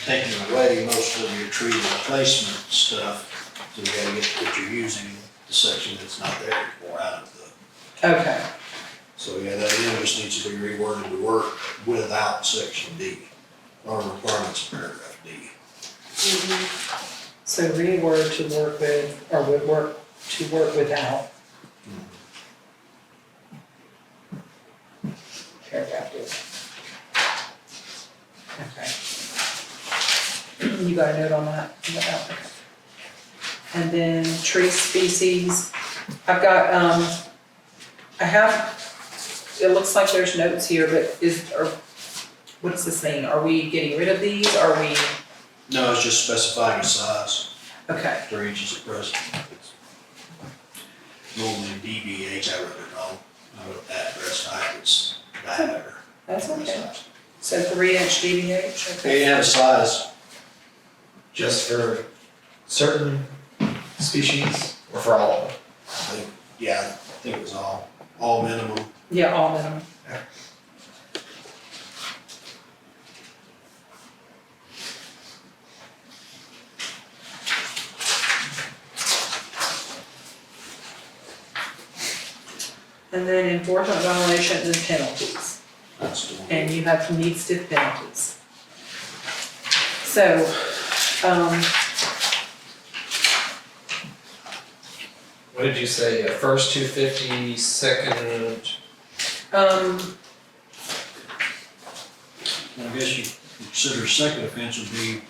taking away most of your tree replacement stuff, so you gotta get what you're using, the section that's not there anymore out of the. Okay, So, yeah, that M just needs to be reworded to work without section D, or requirements of paragraph D. So reword to work with, or would work, to work without. Paragraph D. Okay. You got a note on that? Okay. And then tree species, I've got, I have, it looks like there's notes here, but what does this mean? Are we getting rid of these? Are we, No, it's just specifying the size, okay, 3 inches at present. Normally DBH, I wrote it wrong, I wrote address height, it's diameter. that's okay. So 3-inch DBH, okay. They have a size, Just for certain species or for all of them? I think it was all minimum. Yeah, all minimum. And then enforcement violations and penalties. That's the one. And you have to need stiff penalties. So, What did you say, first 250, second? I guess you consider second offense would be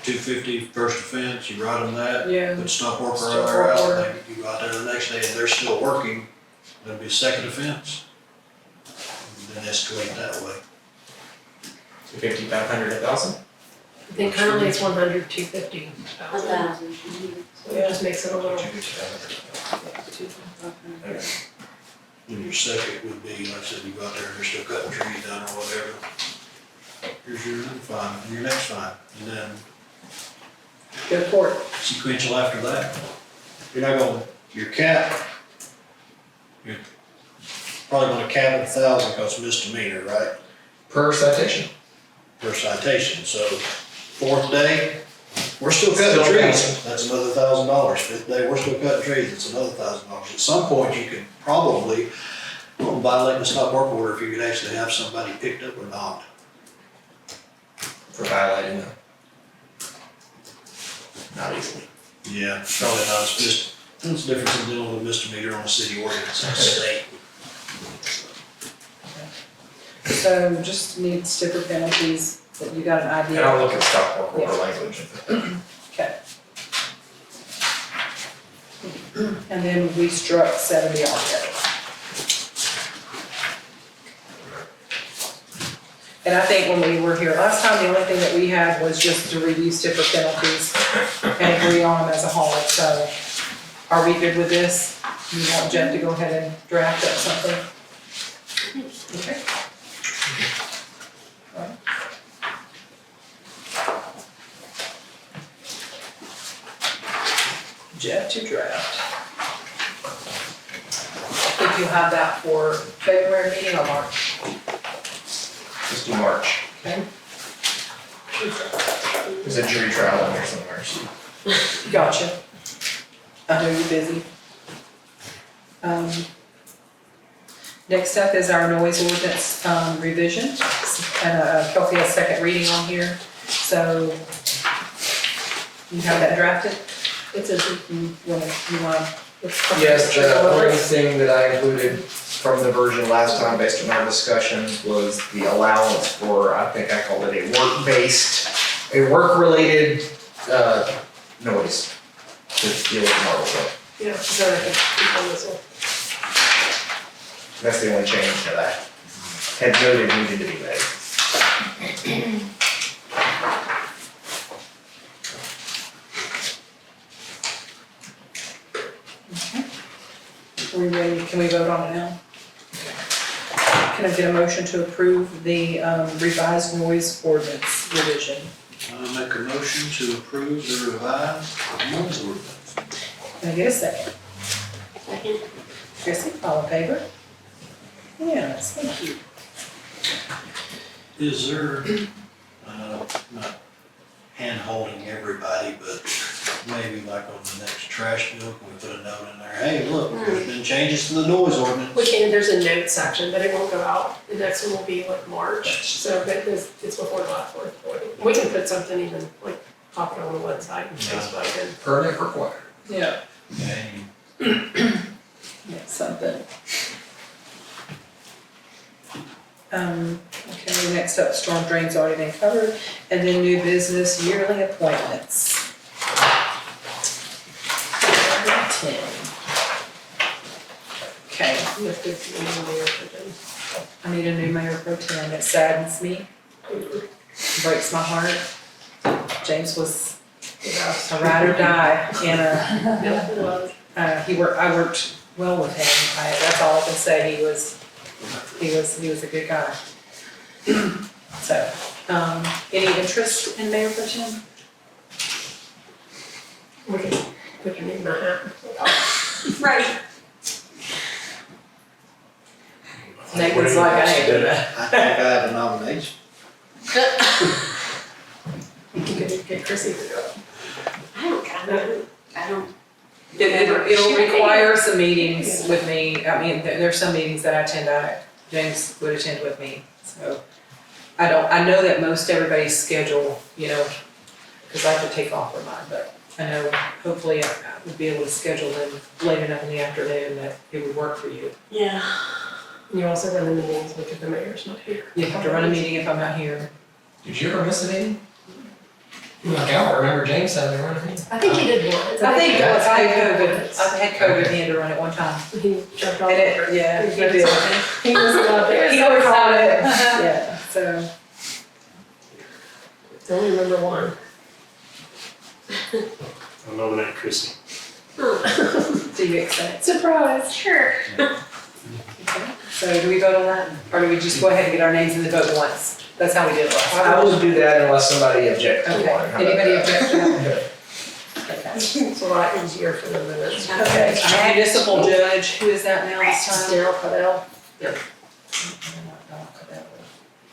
250, first offense, you write them that. Yeah. Put stop work Stop order work out, order. you go out there the next day and they're still working, that'd be a second offense. And then escalate that way. 250, 500, 1,000? I think currently it's 100, 250. 1,000. So it just makes it a little. And your second would be, like I said, you go out there and they're still cutting trees down or whatever. Here's your fine, and your next fine, and then go court. sequential after that. You're not gonna, your cap, you're probably gonna cap at 1,000 because misdemeanor, right? Per citation. Per citation, so fourth day, we're still cutting Still trees, cutting. that's another $1,000. Fifth day, we're still cutting trees, it's another $1,000. At some point, you could probably violate the stop work order if you could actually have somebody picked up or not. For violating them. Not easily. Yeah, probably not, it's just, it's the difference in dealing with a misdemeanor on a city ordinance and a state. So just need stiffer penalties, that you got an And idea. I'll look at stop work order language. Okay. And then we struck 70 altogether. And I think when we were here last time, the only thing that we had was just to review stiffer penalties and agree on them as a whole, so are we good with this? You want Jeff to go ahead and draft up something? Okay. Alright. Jeff to draft. I think you'll have that for February meeting or March. Just do March. Okay. There's a jury trial in there somewhere, so. Gotcha. I know you're busy. Next up is our noise ordinance revision. And Kelsey has second reading on here, so you have that drafted? It's a, You wanna? Yes, the only thing that I included from the version last time based on our discussion was the allowance for, I think I called it a work-related, noise to deal with the marble pit. yeah, so I can keep on this one. That's the only change that I had noted needed to be made. Are we ready? Can we vote on it now? Can I get a motion to approve the revised noise ordinance revision? I'll make a motion to approve the revised noise ordinance. Can I get a second? Second. Chrissy, all in favor? Yes, thank you. Is there, not hand holding everybody, but maybe like on the next trash bill, can we put a note in there, hey, look, there's been changes to the noise ordinance. We can, there's a note section, but it won't go out. The next one will be like March, so but it's before July 4th. We can put something even like pop it on the website and Facebook and. Permit required. Yeah. And Yeah, something. Okay, next up, storm drain's already been covered, and then new business yearly appointments. 10. Okay, You have to do the mayor for them. I need a new mayor pro tem. It saddens me, breaks my heart. James was a ride or die, and Yeah, it was. I worked well with him. That's all I can say. He was a good guy. So, any interest in mayor pro tem? We can put your name in my hat. Right. Nate was like, I ain't doing that. I think I have a nomination. You can get Chrissy to do it. I don't. It'll require some meetings with me. I mean, there's some meetings that I attend, James would attend with me, so. I know that most everybody's schedule, because I have to take off for mine, but I know hopefully I would be able to schedule them late enough in the afternoon that it would work for you. Yeah. You also run the meetings because the mayor's not here. You have to run a meeting if I'm not here. Did you ever miss a meeting? I don't remember James having to run a meeting. I think he did once. I think it was I had COVID. I had COVID and he had to run it one time. He jumped off. And it, yeah, he did. He was not there. He always caught it. Yeah, so. I only remember one. I'll nominate Chrissy. Do you accept? Surprise. Sure. Okay. So do we vote on that? Or do we just go ahead and get our names in the vote once? That's how we did it last time. I would do that unless somebody objects to one. Okay, How about anybody that? object to that? Okay. It's a lot easier for the minutes. Okay, municipal judge, who is that now this time? Daryl Cadell.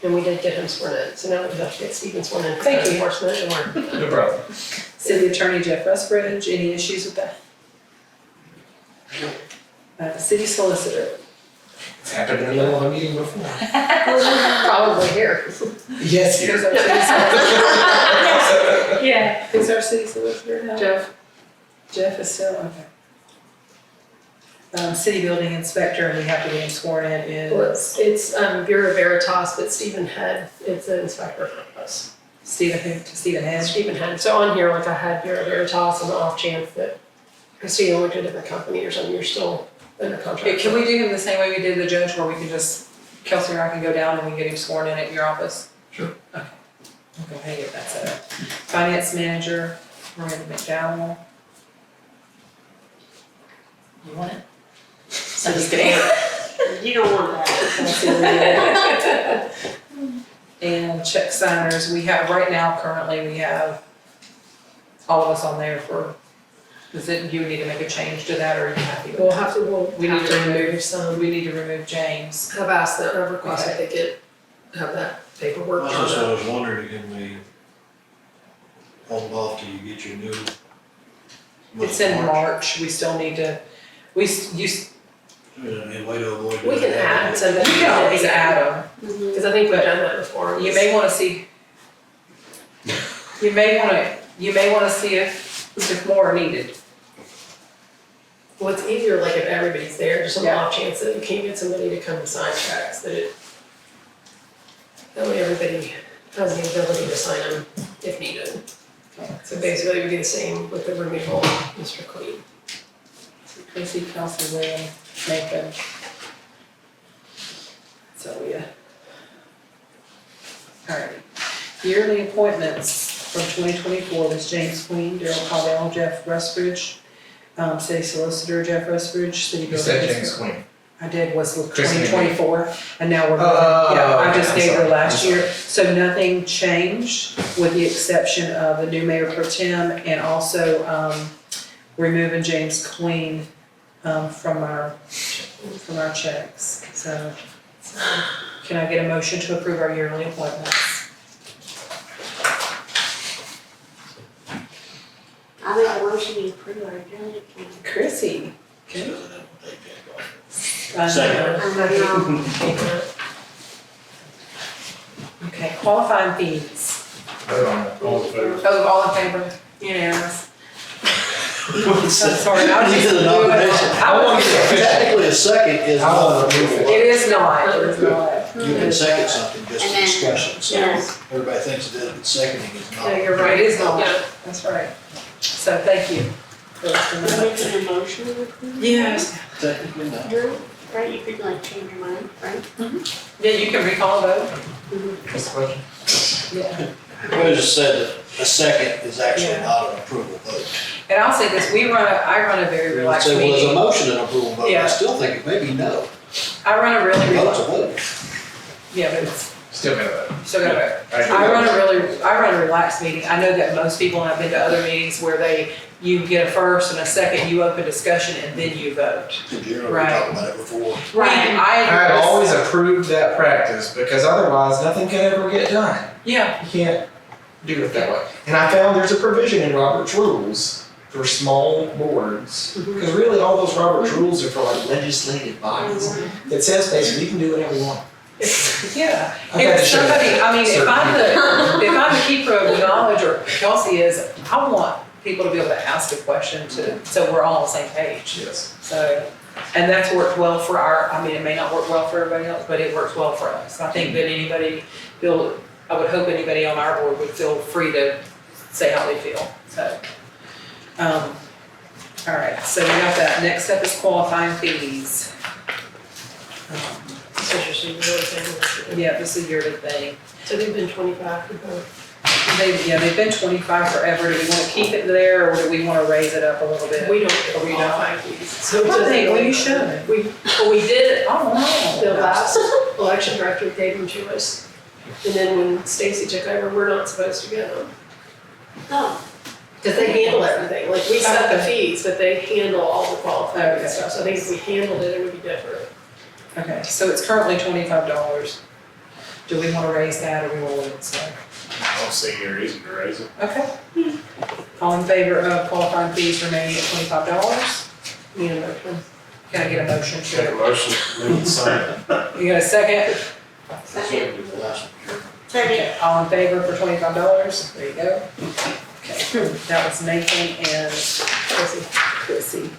And we did get him sworn in, so now we have to get Stephen sworn in. Thank you. Enforcement and we're. No problem. City Attorney Jeff Rusbridge, any issues with that? City Solicitor. It's happened in the middle of a meeting before. Probably here. Yes, Who's here. our city solicitor? Yeah. Who's our city solicitor now? Jeff. Jeff is still, okay. City Building Inspector, and we have to get him sworn in, Well, is it's Bureau Veritas, but Stephen Head is the inspector for us. Stephen Head. Stephen Head. So on here, like I had Bureau Veritas on the off chance that Christina went to a different company or something, you're still under contract. Can we do him the same way we did the judge, where we can just, Kelsey and I can go down and we can get him sworn in at your office? Sure. Okay. We'll go ahead and get that set up. Finance Manager, Miranda McDowell. You want it? I'm just kidding. You don't want that. And check signers, we have, right now, currently, we have all of us on there for, you need to make a change to that, or are you happy with We'll that? have to, We need to remove some. We need to remove James. I've asked them, I've requested they get, have that paperwork. That's just what I was wondering, can we hold off till you get your new? It's in March, we still need to, And way to avoid. We can add some. you can always add them. Because I think we've done that before. You may wanna see, you may wanna see if more are needed. Well, it's easier like if everybody's there, just on the Yeah. off chance that you can't get somebody to come and sign checks, that way everybody has the ability to sign them if needed. So basically, we do the same with the removal, Mr. Clean. Tracy, Kelsey, William, Nathan. So, yeah. Alright. Yearly appointments from 2024 was James Queen, Daryl Caldwell, Jeff Rusbridge, City Solicitor Jeff Rusbridge, City You Building. said James Queen. I did, was with Chrissy. 2024, and now we're, Oh, I okay, just I'm gave her sorry. last I'm year. So nothing changed, with the exception of the new mayor pro tem, and also, removing James Queen, from our checks, so. Can I get a motion to approve our yearly appointments? I I make a motion to approve our adjournment. Chrissy. So that what they pick off. I know. Second. Okay, qualifying fees. Vote on it. All in favor? Oh, all in favor? Unanimous. I'm sorry, I was just You did a doing it. nomination. I was- Technically, a second is not an approval. It is not, it is not. You can second something just And for then- discussion, so Yes. everybody thinks it is, but seconding is No, not. you're right, it is not. Yeah. That's right. So thank you. for listening. You're making a motion to approve? Yes. Technically not. You're, right, you could like change your mind, right? Yeah, you can recall a vote. What's the question? Yeah. We just said that a second is actually Yeah. not an approval vote. And I'll say this, I run a very relaxed So, well, there's a meeting. motion and approval vote, I Yeah. still think it may be no. I run a really, Vote's a vote. yeah, but it's, Still gotta vote. still gotta vote. I run a relaxed meeting. I know that most people, and I've been to other meetings where you get a first and a second, you open discussion and then you vote. Did you Right. talk about it before? Right. I've always approved that practice because otherwise nothing can ever get done. Yeah, You can't do it that way. And I found there's a provision in Robert's rules for small boards. Because really all those Robert's rules are for like legislative bodies. It says basically you can do whatever you want. yeah. I've had If to show somebody, I mean, if certain I'm the keeper of the knowledge, or Kelsey is, I want people to be able to ask a question so we're all on the same page. Yes. So, and that's worked well for it may not work well for everybody else, but it works well for us. I think that I would hope anybody on our board would feel free to say how they feel, so. All right, so we got that. Next up is qualifying fees. So just you really saying. Yeah, this is a yearly thing. So they've been 25 for both. They've been 25 forever. Do we want to keep it there, or do we want to raise it up a little bit? We don't get Or we don't? qualifying fees. So it I doesn't think really- we should. We did it, I don't know. the last election director gave them to us. And then when Stacy took over, we're not supposed to get them. No. Because they handle everything, like we set the fees, but they handle all the qualifying Okay. and stuff. So I think if we handled it, it would be different. Okay, so it's currently $25. Do we want to raise that, or we want to leave it so? I don't see any reason to raise it. Okay. All in favor of qualifying fees remaining at $25? Need a motion. Can I get a motion Make a to? motion, leave it the same. You got a second? Second. Last Second. Okay, all in favor for $25? There you go. Okay, that was Nathan and Chrissy.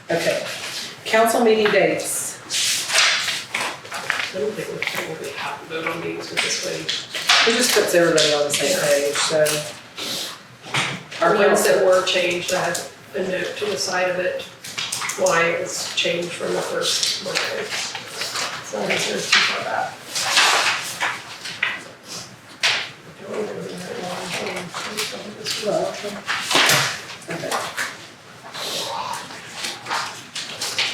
Okay, council meeting dates. I don't think we technically have to vote on meetings with this way. It just puts everybody on the same page, so. Our Our ones council, that were changed, I had a note to the side of it, why it was changed from the first Monday. So I guess there's too far back. okay,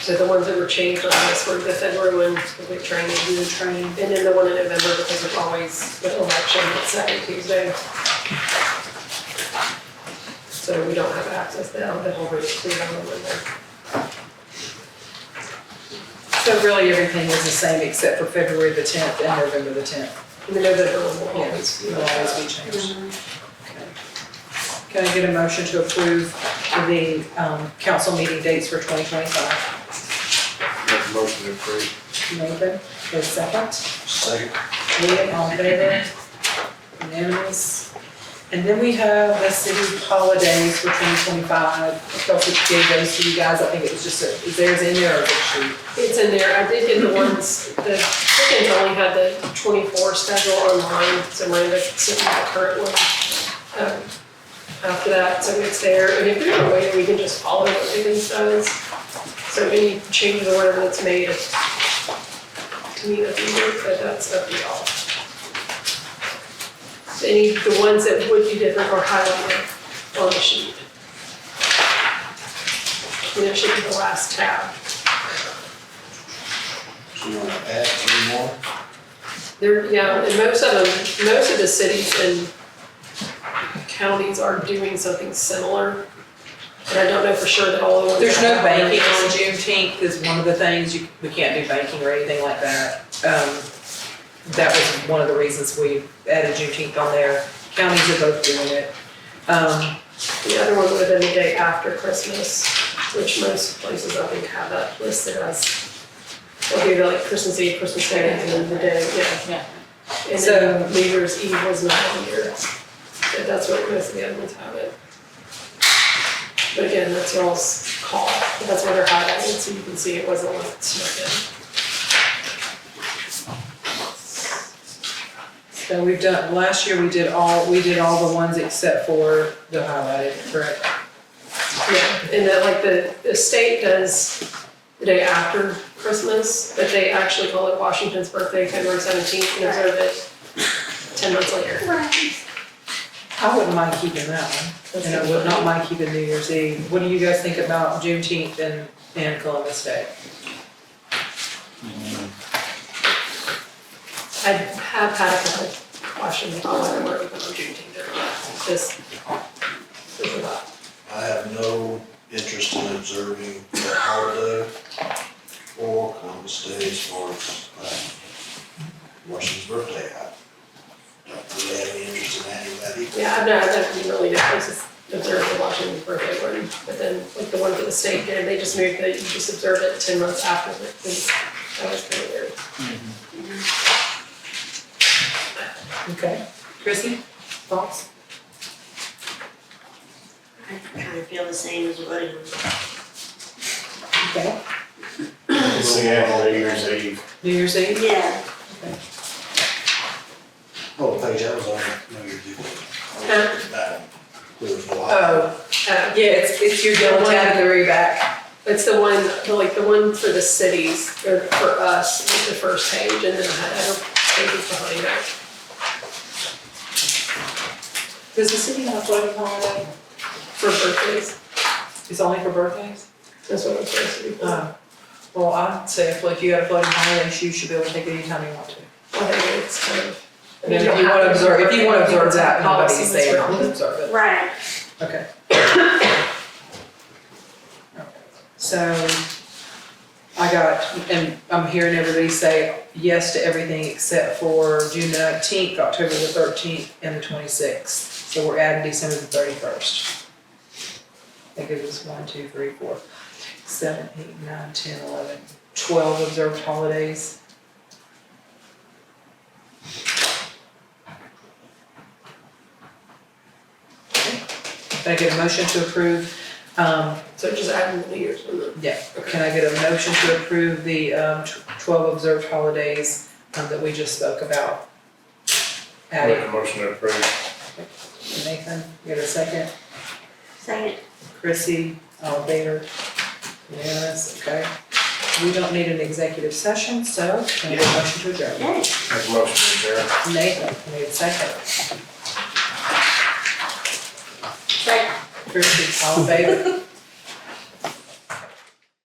So the ones that were changed on this were the February one, because we trained, do the training. and then the one in November, because it's always the election, the second Tuesday. So we don't have access to them, the whole rate clear on the Monday. So really, everything was the same except for February the 10th and November the 10th. And the November one will Yeah, always be. it'll always be changed. Okay. Can I get a motion to approve the council meeting dates for 2025? Make a motion to approve. Nathan, for a second. Second. Liam, all in favor? Unanimous. And then we have the city holidays for 2025. Kelsey gave those to you guys. I think it was just is theirs in there or is it sheet? It's in there, I did get the ones, the chickens only had the 24 schedule online, so Miranda sent me the current one. After that, so it's there, and if there's a way that we can just follow what Higgins does, so any changes or whatever that's made, to me, that's easier, but that's up to y'all. The ones that would be different are highlighted on the sheet. And it should be the last tab. So you want to add any more? There, yeah, and most of the cities and counties are doing something similar. And I don't know for sure that all the ones. There's that no have it are banking on doing- Juneteenth is one of the things. We can't do banking or anything like that. That was one of the reasons we added Juneteenth on there. Counties are both doing it. The other one would have been the day after Christmas, which most places I think have that listed as, they'll do like Christmas Eve, Christmas Day, and then the day, yeah. And then New Year's Eve was not here. But that's what most of the other ones have it. But again, that's y'all's call, but that's where they're highlighted, so you can see it wasn't like snuck in. So we've done, last year we did all the ones except for the highlighted, correct? Yeah, and that like the state does the day after Christmas, but they actually call it Washington's birthday, February 17th, and observe it 10 months later. I wouldn't mind keeping that one, and I would not mind keeping New Year's Eve. What do you guys think about Juneteenth and Columbus Day? I have had a couple questions about whether we're even on Juneteenth or not, just for that. I have no interest in observing that holiday or Columbus Day as far as Washington's birthday. I don't really have any interest in any of that either. Yeah, I've never really noticed observed the Washington's birthday one, but then like the one for the state did, they just moved that you just observe it 10 months after it, that was kind of weird. Okay. Chrissy, thoughts? I kind of feel the same as William. Okay. It's the after New Year's Eve. New Year's Eve? Yeah. Oh, the page I was on, no, you're doing that. There was no. Yeah, it's your yellow tab at the very back. It's the one for the cities, or for us, was the first page, and then I had other pages behind that. Does the city have a floating holiday? For birthdays, It's only for birthdays? that's what I'm supposed to be for. Well, I'd say if you got a floating holiday, you should be able to take it anytime you want to. I think it's kind of. And then if you want to observe that, nobody's saying not to observe it. Right. Okay. So, and I'm hearing everybody say yes to everything except for June 19th, October the 13th, and the 26th. So we're adding December the 31st. That gives us 1, 2, 3, 4, 7, 8, 9, 10, 11, 12 observed holidays. Can I get a motion to approve? So just adding the New Year's one then. Yeah, can I get a motion to approve the 12 observed holidays that we just spoke about? Make Adding, a motion to approve. Nathan, get a second? Second. Chrissy, all in favor? Unanimous, okay. We don't need an executive session, so can I get a motion to adjourn? Yay. Make a motion to adjourn. Nathan, can I get a second? Second. Chrissy, all in favor?